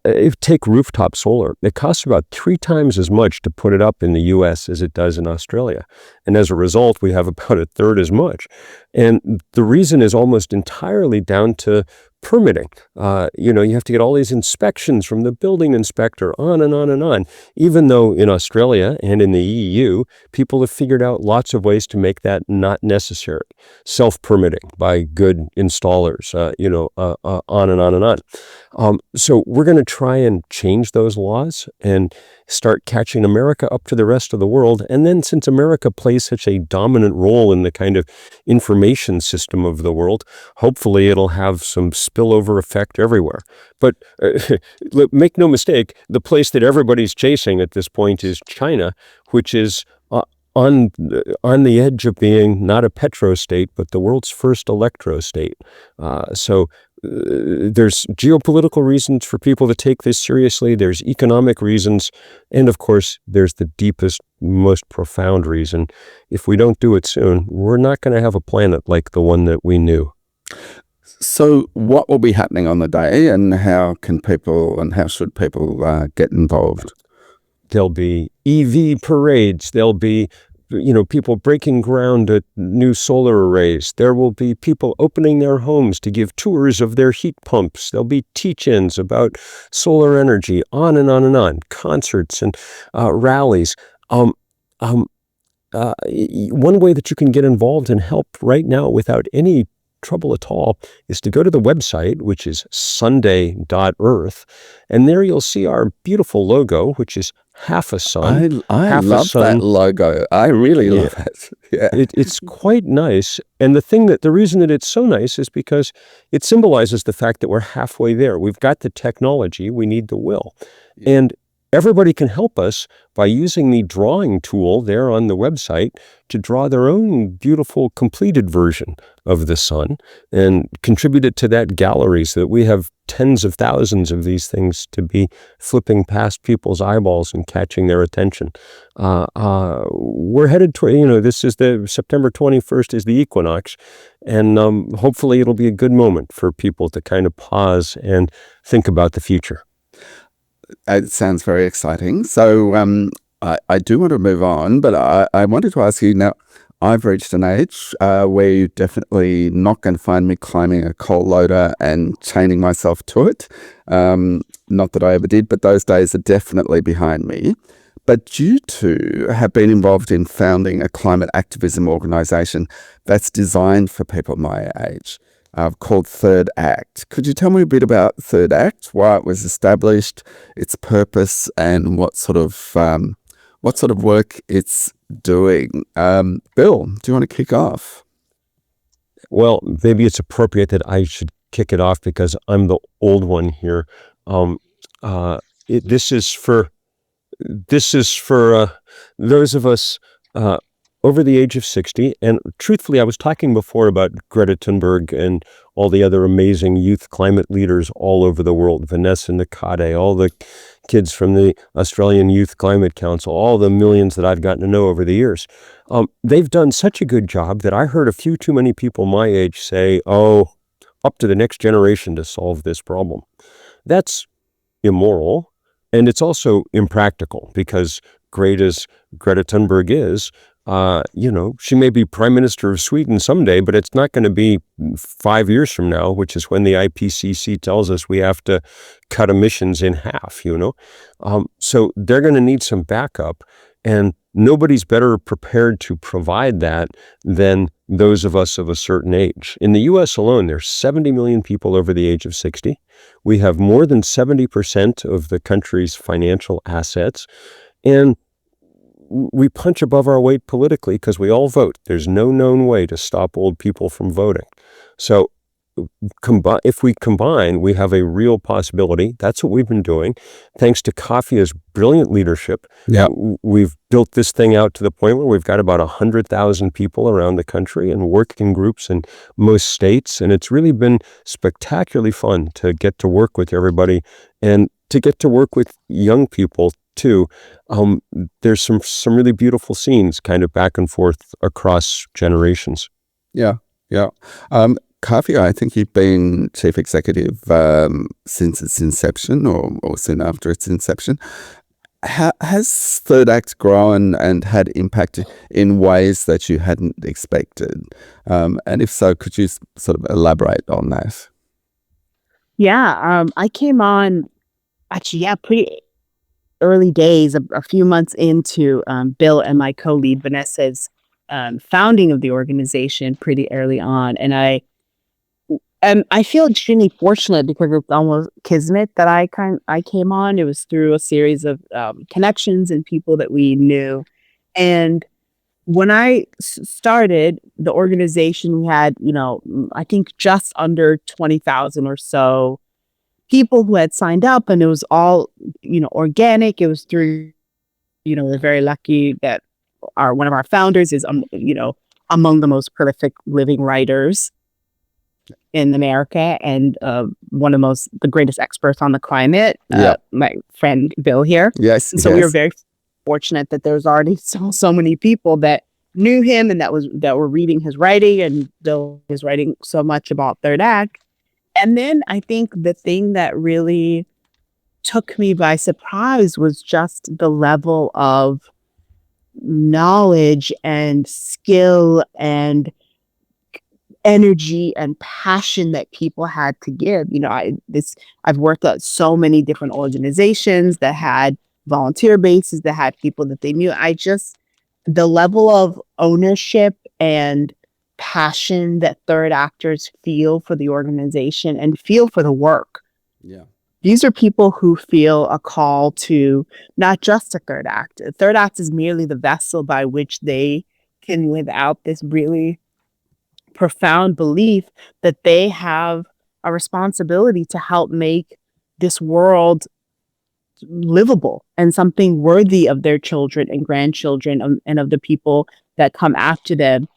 Speaker 2: If take rooftop solar, it costs about 3 times as much to put it up in the U.S. as it does in Australia. And as a result, we have about 1/3 as much. And the reason is almost entirely down to permitting. You have to get all these inspections from the building inspector, on and on and on. Even though in Australia and in the EU, people have figured out lots of ways to make that not necessary. Self-permitting by good installers, on and on and on. So we're going to try and change those laws and start catching America up to the rest of the world. And then since America plays such a dominant role in the kind of information system of the world, hopefully it'll have some spillover effect everywhere. But make no mistake, the place that everybody's chasing at this point is China, which is on the edge of being not a petro state, but the world's first electro state. So there's geopolitical reasons for people to take this seriously. There's economic reasons. And of course, there's the deepest, most profound reason. If we don't do it soon, we're not going to have a planet like the one that we knew.
Speaker 1: So what will be happening on the day, and how should people get involved?
Speaker 2: There'll be EV parades. There'll be people breaking ground at new solar arrays. There will be people opening their homes to give tours of their heat pumps. There'll be teach-ins about solar energy, on and on and on, concerts and rallies. One way that you can get involved and help right now without any trouble at all is to go to the website, which is sunday.earth, and there you'll see our beautiful logo, which is half a sun.
Speaker 1: I love that logo. I really love it. Yeah.
Speaker 2: It's quite nice. And the reason that it's so nice is because it symbolizes the fact that we're halfway there. We've got the technology, we need the will. And everybody can help us by using the drawing tool there on the website to draw their own beautiful completed version of the sun and contribute it to that gallery so that we have tens of thousands of these things to be flipping past people's eyeballs and catching their attention. We're headed toward, this is the September 21st is the equinox, and hopefully it'll be a good moment for people to kind of pause and think about the future.
Speaker 1: It sounds very exciting. So I do want to move on, but I wanted to ask you now, I've reached an age where you're definitely not going to find me climbing a coal loader and chaining myself to it. Not that I ever did, but those days are definitely behind me. But you two have been involved in founding a climate activism organisation that's designed for people my age. Called Third Act. Could you tell me a bit about Third Act, why it was established, its purpose, and what sort of work it's doing? Bill, do you want to kick off?
Speaker 2: Well, maybe it's appropriate that I should kick it off because I'm the old one here. This is for those of us over the age of 60. And truthfully, I was talking before about Greta Thunberg and all the other amazing youth climate leaders all over the world, Vanessa Nakate, all the kids from the Australian Youth Climate Council, all the millions that I've gotten to know over the years. They've done such a good job that I heard a few too many people my age say, up to the next generation to solve this problem. That's immoral. And it's also impractical because great as Greta Thunberg is, she may be Prime Minister of Sweden someday, but it's not going to be 5 years from now, which is when the IPCC tells us we have to cut emissions in half, So they're going to need some backup, and nobody's better prepared to provide that than those of us of a certain age. In the U.S. alone, there's 70 million people over the age of 60. We have more than 70% of the country's financial assets, and we punch above our weight politically because we all vote. There's no known way to stop old people from voting. So if we combine, we have a real possibility. That's what we've been doing. Thanks to Kafia's brilliant leadership, we've built this thing out to the point where we've got about 100,000 people around the country and working groups in most states. And it's really been spectacularly fun to get to work with everybody and to get to work with young people too. There's some really beautiful scenes kind of back and forth across generations.
Speaker 1: Yeah. Kafia, I think you've been chief executive since its inception or soon after its inception. Has Third Act grown and had impact in ways that you hadn't expected? And if so, could you sort of elaborate on that?
Speaker 3: Yeah, I came on pretty early days, a few months into Bill and my co-lead Vanessa's founding of the organization pretty early on. And I feel extremely fortunate because it's almost kismet that I came on. It was through a series of connections and people that we knew. And when I started the organization, we had, I think just under 20,000 or so people who had signed up, and it was all, organic. It was through, we're very lucky that one of our founders is, among the most prolific living writers in America, and one of the greatest experts on the climate,
Speaker 1: Yeah.
Speaker 3: my friend Bill here.
Speaker 1: Yes.
Speaker 3: And so we were
Speaker 1: Yes.
Speaker 3: very fortunate that there was already so many people that knew him and that were reading his writing, and Bill is writing so much about Third Act. And then I think the thing that really took me by surprise was just the level of knowledge and skill and energy and passion that people had to give. I've worked at so many different organizations that had volunteer bases, that had people that they knew. The level of ownership and passion that third actors feel for the organization and feel for the work.
Speaker 1: Yeah.
Speaker 3: These are people who feel a call to not just a third act. A third act is merely the vessel by which they can live out this really profound belief that they have a responsibility to help make this world livable and something worthy of their children and grandchildren, and of the people that come after them.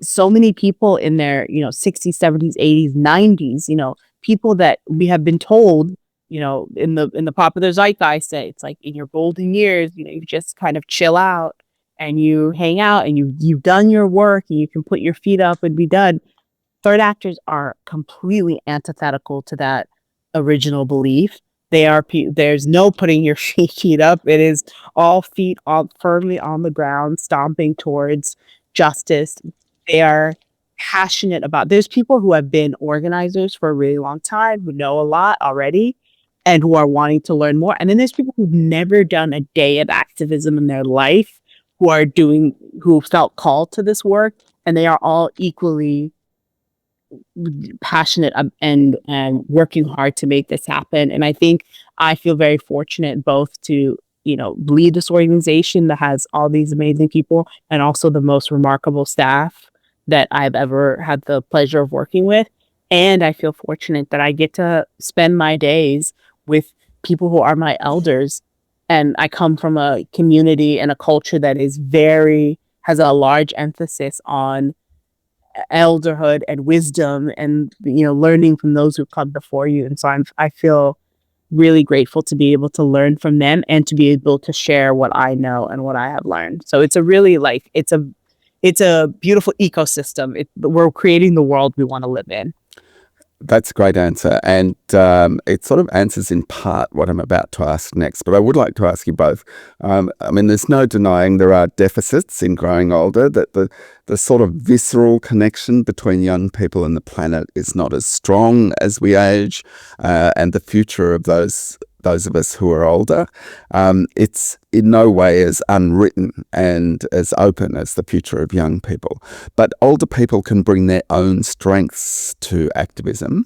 Speaker 3: So many people in their 60s, 70s, 80s, 90s, people that we have been told, in the popular zeitgeist, say it's like in your golden years, you just kind of chill out and you hang out and you've done your work and you can put your feet up and be done. Third actors are completely antithetical to that original belief. There's no putting your feet up. It is all feet firmly on the ground, stomping towards justice. They are passionate about. There's people who have been organizers for a really long time, who know a lot already, and who are wanting to learn more. And then there's people who've never done a day of activism in their life, who felt called to this work, and they are all equally passionate and working hard to make this happen. And I feel very fortunate both to lead this organization that has all these amazing people and also the most remarkable staff that I've ever had the pleasure of working with. And I feel fortunate that I get to spend my days with people who are my elders. And I come from a community and a culture that has a large emphasis on elderhood and wisdom and learning from those who've come before you. And so I feel really grateful to be able to learn from them and to be able to share what I know and what I have learned. So it's a really it's a beautiful ecosystem. We're creating the world we want to live in.
Speaker 1: That's a great answer. And it sort of answers in part what I'm about to ask next. But I would like to ask you both. There's no denying there are deficits in growing older, that the sort of visceral connection between young people and the planet is not as strong as we age, and the future of those of us who are older, it's in no way as unwritten and as open as the future of young people. But older people can bring their own strengths to activism.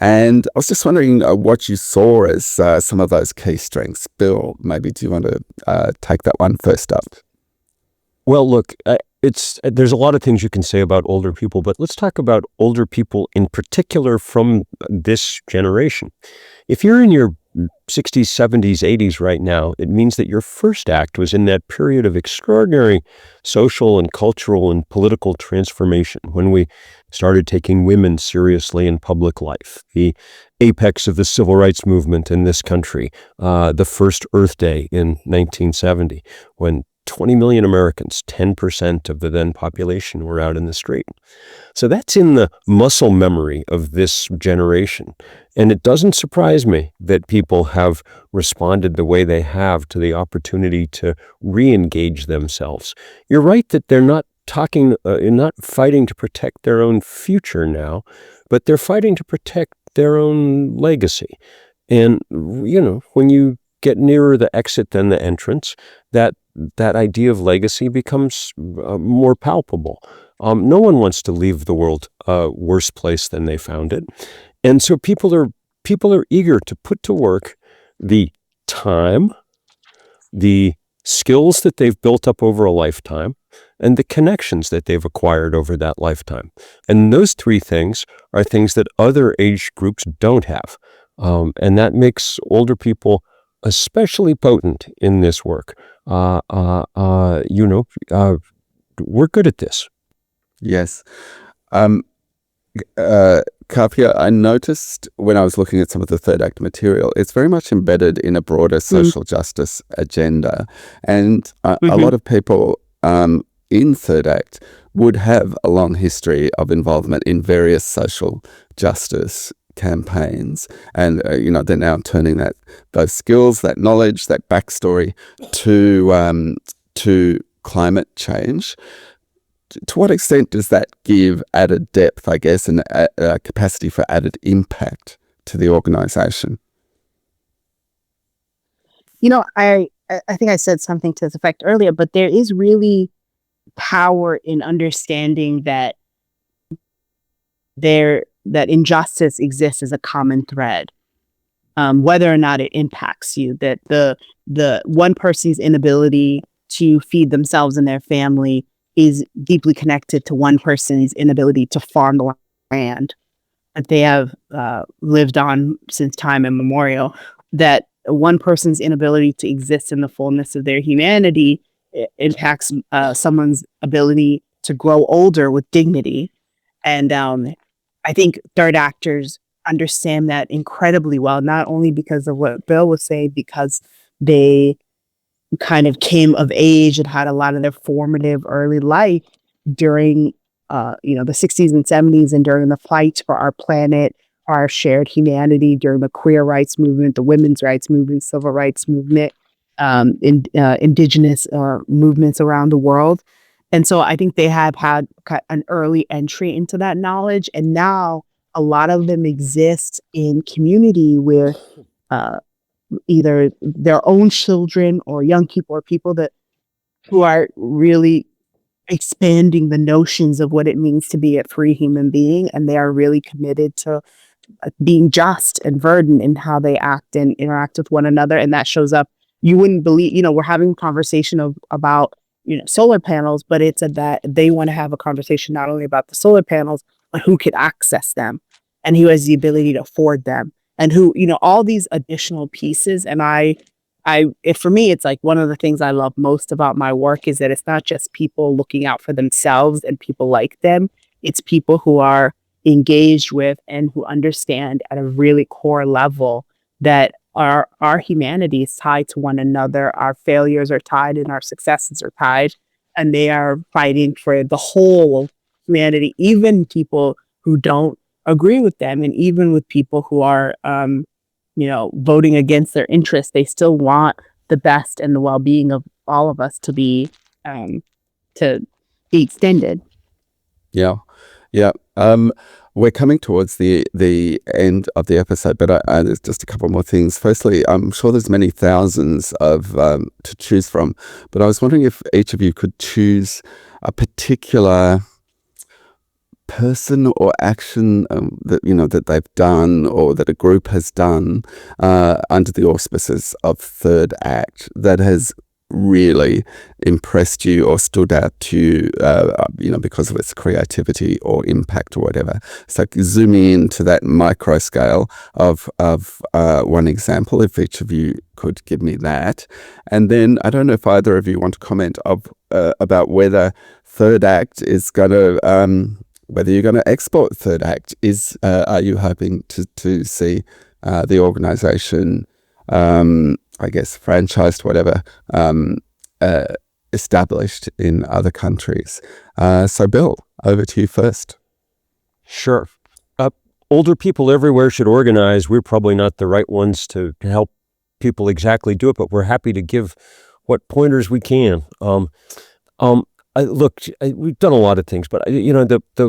Speaker 1: And I was just wondering what you saw as some of those key strengths. Bill, maybe do you want to take that one first up?
Speaker 2: Well, look, there's a lot of things you can say about older people, but let's talk about older people in particular from this generation. If you're in your 60s, 70s, 80s right now, it means that your first act was in that period of extraordinary social and cultural and political transformation when we started taking women seriously in public life, the apex of the civil rights movement in this country, the first Earth Day in 1970, when 20 million Americans, 10% of the then population, were out in the street. So that's in the muscle memory of this generation. And it doesn't surprise me that people have responded the way they have to the opportunity to re-engage themselves. You're right that they're not fighting to protect their own future now, but they're fighting to protect their own legacy. And, when you get nearer the exit than the entrance, that idea of legacy becomes more palpable. No one wants to leave the world a worse place than they found it. And so people are eager to put to work the time, the skills that they've built up over a lifetime, and the connections that they've acquired over that lifetime. And those three things are things that other age groups don't have. And that makes older people especially potent in this work. We're good at this.
Speaker 1: Yes. Kapia, I noticed when I was looking at some of the third act material, it's very much embedded in a broader social justice agenda. And a lot of people in third act would have a long history of involvement in various social justice campaigns. And, they're now turning those skills, that knowledge, that backstory to climate change. To what extent does that give added depth, I guess, and a capacity for added impact to the organization?
Speaker 4: I think I said something to this effect earlier, but there is really power in understanding that that injustice exists as a common thread, whether or not it impacts you. That the one person's inability to feed themselves and their family is deeply connected to one person's inability to farm the land that they have lived on since time immemorial. That one person's inability to exist in the fullness of their humanity impacts someone's ability to grow older with dignity. And I think third actors understand that incredibly well, not only because of what Bill was saying, because they kind of came of age and had a lot of their formative early life during the 60s and 70s, and during the fight for our planet, our shared humanity, during the queer rights movement, the women's rights movement, civil rights movement, indigenous movements around the world. And so I think they have had an early entry into that knowledge. And now a lot of them exist in community where either their own children or young people or people who are really expanding the notions of what it means to be a free human being. And they are really committed to being just and verdant in how they act and interact with one another. And that shows up. You wouldn't believe, we're having a conversation about, solar panels, but it's that they want to have a conversation not only about the solar panels, but who could access them and who has the ability to afford them and who, all these additional pieces. And for me, it's like one of the things I love most about my work is that it's not just people looking out for themselves and people like them. It's people who are engaged with and who understand at a really core level that our humanity is tied to one another. Our failures are tied and our successes are tied, and they are fighting for the whole humanity, even people who don't agree with them. And even with people who are, voting against their interests, they still want the best and the well-being of all of us to be extended.
Speaker 1: Yeah. We're coming towards the end of the episode, but there's just a couple more things. Firstly, I'm sure there's many thousands of to choose from, but I was wondering if each of you could choose a particular person or action that they've done or that a group has done under the auspices of Third Act that has really impressed you or stood out to you, because of its creativity or impact or whatever. So zooming into that micro scale of one example, if each of you could give me that. And then I don't know if either of you want to comment about whether Third Act is going to, whether you're going to export Third Act. Are you hoping to see the organization, I guess, franchised, whatever, established in other countries? So, Bill, over to you first.
Speaker 2: Sure. Older people everywhere should organize. We're probably not the right ones to help people exactly do it, but we're happy to give what pointers we can. Look, we've done a lot of things, but the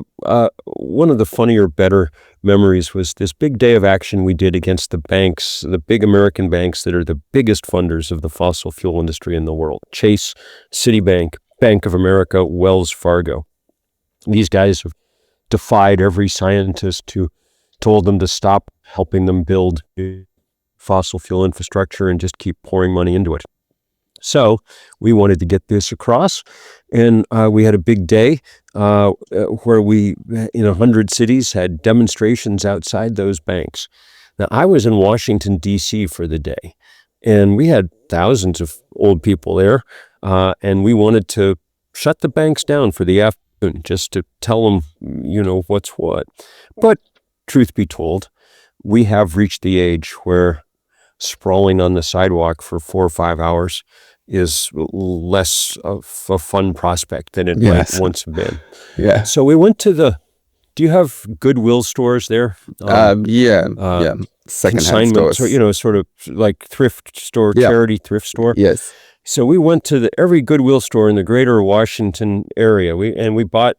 Speaker 2: one of the funnier, better memories was this big day of action we did against the banks, the big American banks that are the biggest funders of the fossil fuel industry in the world: Chase, Citibank, Bank of America, Wells Fargo. These guys have defied every scientist who told them to stop helping them build fossil fuel infrastructure and just keep pouring money into it. So we wanted to get this across, and we had a big day where we, 100 cities had demonstrations outside those banks. Now, I was in Washington, D.C. for the day, and we had thousands of old people there, and we wanted to shut the banks down for the just to tell them, what's what. But truth be told, we have reached the age where sprawling on the sidewalk for 4 or 5 hours is less of a fun prospect than it
Speaker 1: Yes.
Speaker 2: might once have been.
Speaker 1: Yeah.
Speaker 2: So we went to do you have Goodwill stores there?
Speaker 1: Yeah. Secondhand
Speaker 2: Consignment,
Speaker 1: stores.
Speaker 2: sort of like thrift store,
Speaker 1: Yeah.
Speaker 2: charity thrift store.
Speaker 1: Yes.
Speaker 2: So we went to every Goodwill store in the greater Washington area. We got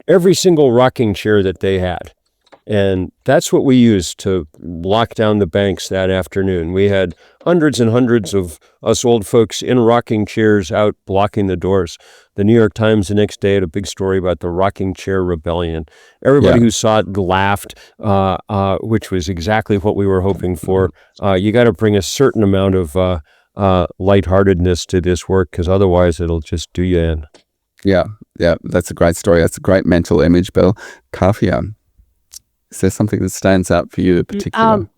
Speaker 2: every single rocking chair that they had. And that's what we used to lock down the banks that afternoon. We had hundreds and hundreds of us old folks in rocking chairs out blocking the doors. The New York Times the next day had a big story about the rocking chair rebellion. Everybody
Speaker 1: Yeah.
Speaker 2: who saw it laughed, which was exactly what we were hoping for. You got to bring a certain amount of lightheartedness to this work, because otherwise it'll just do you in.
Speaker 1: Yeah. Yeah. That's a great story. That's a great mental image, Bill. Kafia, is there something that stands out for you in particular?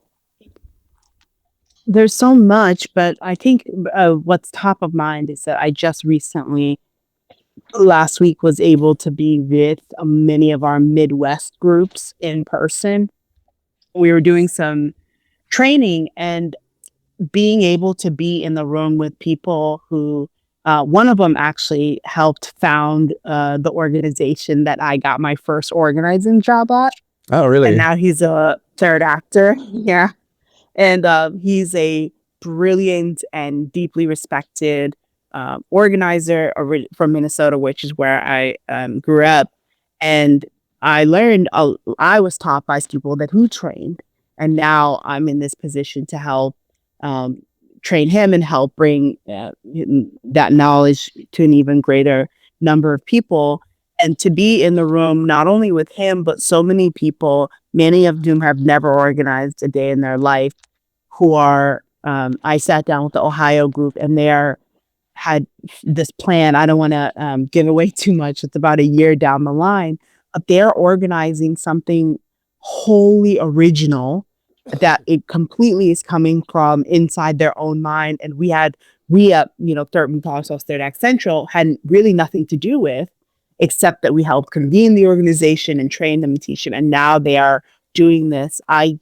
Speaker 4: There's so much, but I think what's top of mind is that I just recently, last week, was able to be with many of our Midwest groups in person. We were doing some training, and being able to be in the room with people who, one of them actually helped found the organization that I got my first organizing job at.
Speaker 1: Oh, really?
Speaker 4: And now he's a third actor. Yeah. And he's a brilliant and deeply respected organizer from Minnesota, which is where I grew up. And I learned, I was taught by people who trained. And now I'm in this position to help train him and help bring that knowledge to an even greater number of people. And to be in the room, not only with him, but so many people, many of whom have never organized a day in their life, who are, I sat down with the Ohio group, and had this plan. I don't want to give away too much. It's about a year down the line, but they're organizing something wholly original that it completely is coming from inside their own mind. And we at Thurman College, Third Act Central, had really nothing to do with, except that we helped convene the organization and train them and teach them. And now they are doing this. I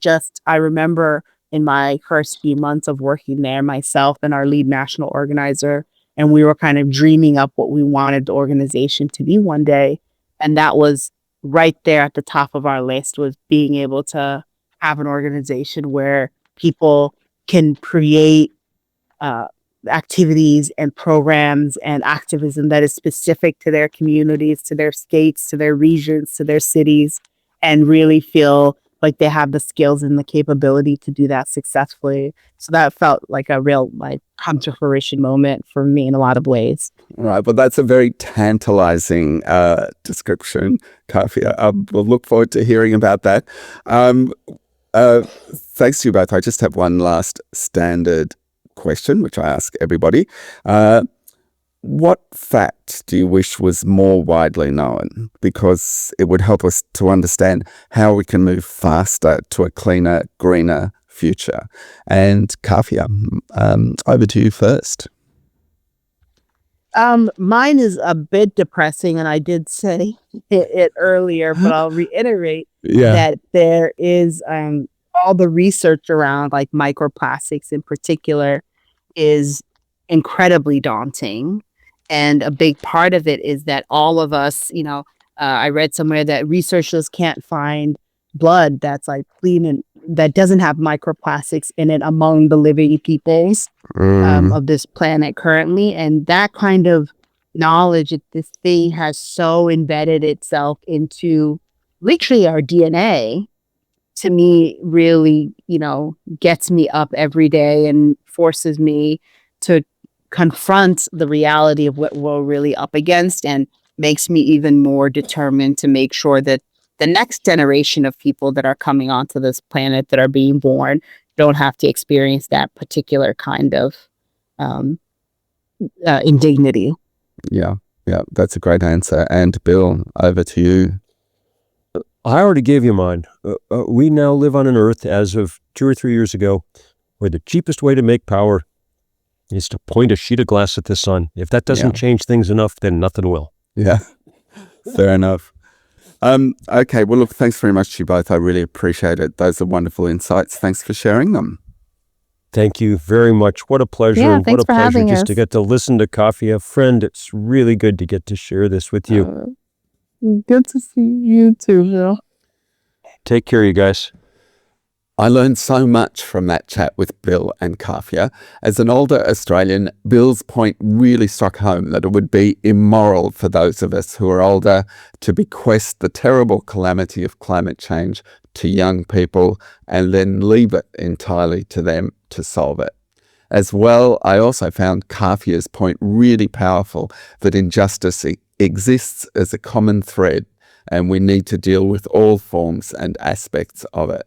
Speaker 4: remember in my first few months of working there, myself and our lead national organizer, and we were kind of dreaming up what we wanted the organization to be one day. And that was right there at the top of our list, was being able to have an organization where people can create activities and programs and activism that is specific to their communities, to their states, to their regions, to their cities, and really feel like they have the skills and the capability to do that successfully. So that felt like a real come to fruition moment for me in a lot of ways.
Speaker 1: All right. Well, that's a very tantalizing description, Kafia. We'll look forward to hearing about that. Thanks to you both. I just have one last standard question, which I ask everybody. What fact do you wish was more widely known? Because it would help us to understand how we can move faster to a cleaner, greener future. And Kafia, over to you first.
Speaker 4: Mine is a bit depressing, and I did say it earlier, but I'll reiterate that there is all the research around microplastics in particular is incredibly daunting. And a big part of it is that all of us, I read somewhere that researchers can't find blood that's clean and that doesn't have microplastics in it among the living peoples of this planet currently. And that kind of knowledge, this thing has so embedded itself into literally our DNA, to me really, gets me up every day and forces me to confront the reality of what we're really up against, and makes me even more determined to make sure that the next generation of people that are coming onto this planet, that are being born, don't have to experience that particular kind of indignity.
Speaker 1: Yeah, that's a great answer. And Bill, over to you.
Speaker 2: I already gave you mine. We now live on an Earth, as of 2 or 3 years ago, where the cheapest way to make power is to point a sheet of glass at the sun. If that doesn't change things enough, then nothing will.
Speaker 1: Yeah. Fair enough. Okay, well, look, thanks very much to you both. I really appreciate it. Those are wonderful insights. Thanks for sharing them.
Speaker 2: Thank you very much. What a pleasure.
Speaker 5: Yeah,
Speaker 2: and what
Speaker 5: thanks
Speaker 2: a
Speaker 5: for
Speaker 2: pleasure
Speaker 5: having
Speaker 2: just
Speaker 5: us.
Speaker 2: to get to listen to Coffee a Friend. It's really good to get to share this with you.
Speaker 4: Good to see you too, Bill.
Speaker 2: Take care, you guys.
Speaker 1: I learned so much from that chat with Bill and Kafia. As an older Australian, Bill's point really struck home that it would be immoral for those of us who are older to bequest the terrible calamity of climate change to young people and then leave it entirely to them to solve it. As well, I also found Kafia's point really powerful that injustice exists as a common thread and we need to deal with all forms and aspects of it.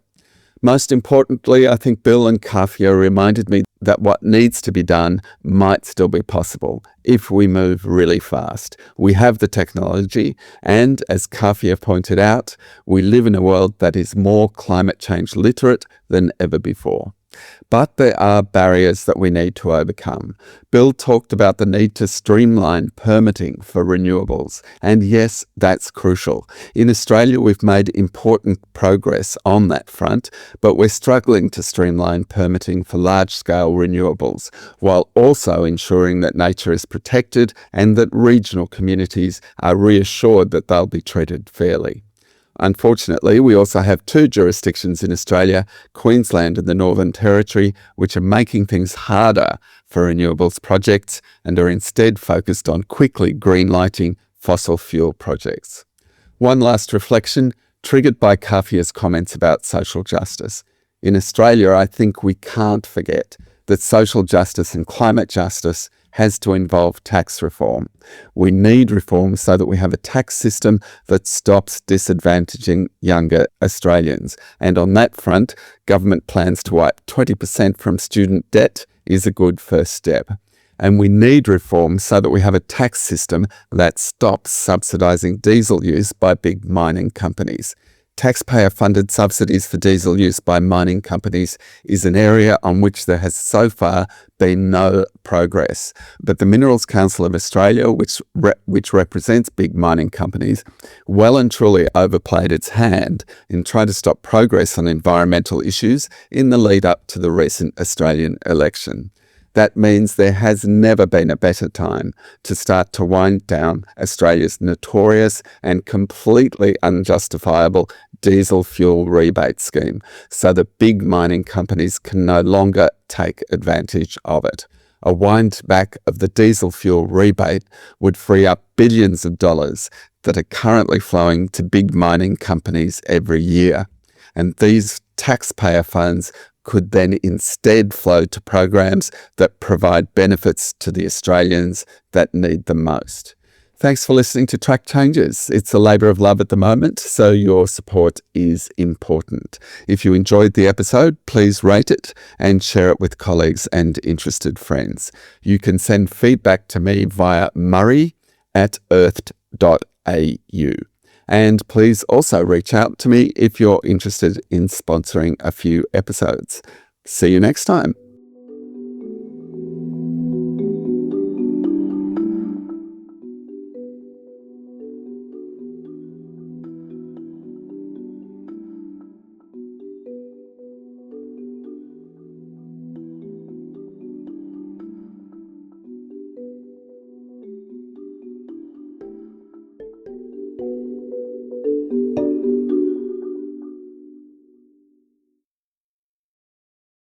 Speaker 1: Most importantly, I think Bill and Kafia reminded me that what needs to be done might still be possible if we move really fast. We have the technology, and as Kafia pointed out, we live in a world that is more climate change literate than ever before. But there are barriers that we need to overcome. Bill talked about the need to streamline permitting for renewables, and yes, that's crucial. In Australia, we've made important progress on that front, but we're struggling to streamline permitting for large-scale renewables, while also ensuring that nature is protected and that regional communities are reassured that they'll be treated fairly. Unfortunately, we also have two jurisdictions in Australia, Queensland and the Northern Territory, which are making things harder for renewables projects and are instead focused on quickly greenlighting fossil fuel projects. One last reflection, triggered by Kafia's comments about social justice. In Australia, I think we can't forget that social justice and climate justice has to involve tax reform. We need reform so that we have a tax system that stops disadvantaging younger Australians. And on that front, government plans to wipe 20% from student debt is a good first step. And we need reform so that we have a tax system that stops subsidising diesel use by big mining companies. Taxpayer-funded subsidies for diesel use by mining companies is an area on which there has so far been no progress. But the Minerals Council of Australia, which represents big mining companies, well and truly overplayed its hand in trying to stop progress on environmental issues in the lead up to the recent Australian election. That means there has never been a better time to start to wind down Australia's notorious and completely unjustifiable diesel fuel rebate scheme so that big mining companies can no longer take advantage of it. A wind back of the diesel fuel rebate would free up billions of dollars that are currently flowing to big mining companies every year. And these taxpayer funds could then instead flow to programs that provide benefits to the Australians that need them most. Thanks for listening to Track Changes. It's a labour of love at the moment, so your support is important. If you enjoyed the episode, please rate it and share it with colleagues and interested friends. You can send feedback to me via murray@earthed.au. And please also reach out to me if you're interested in sponsoring a few episodes. See you next time.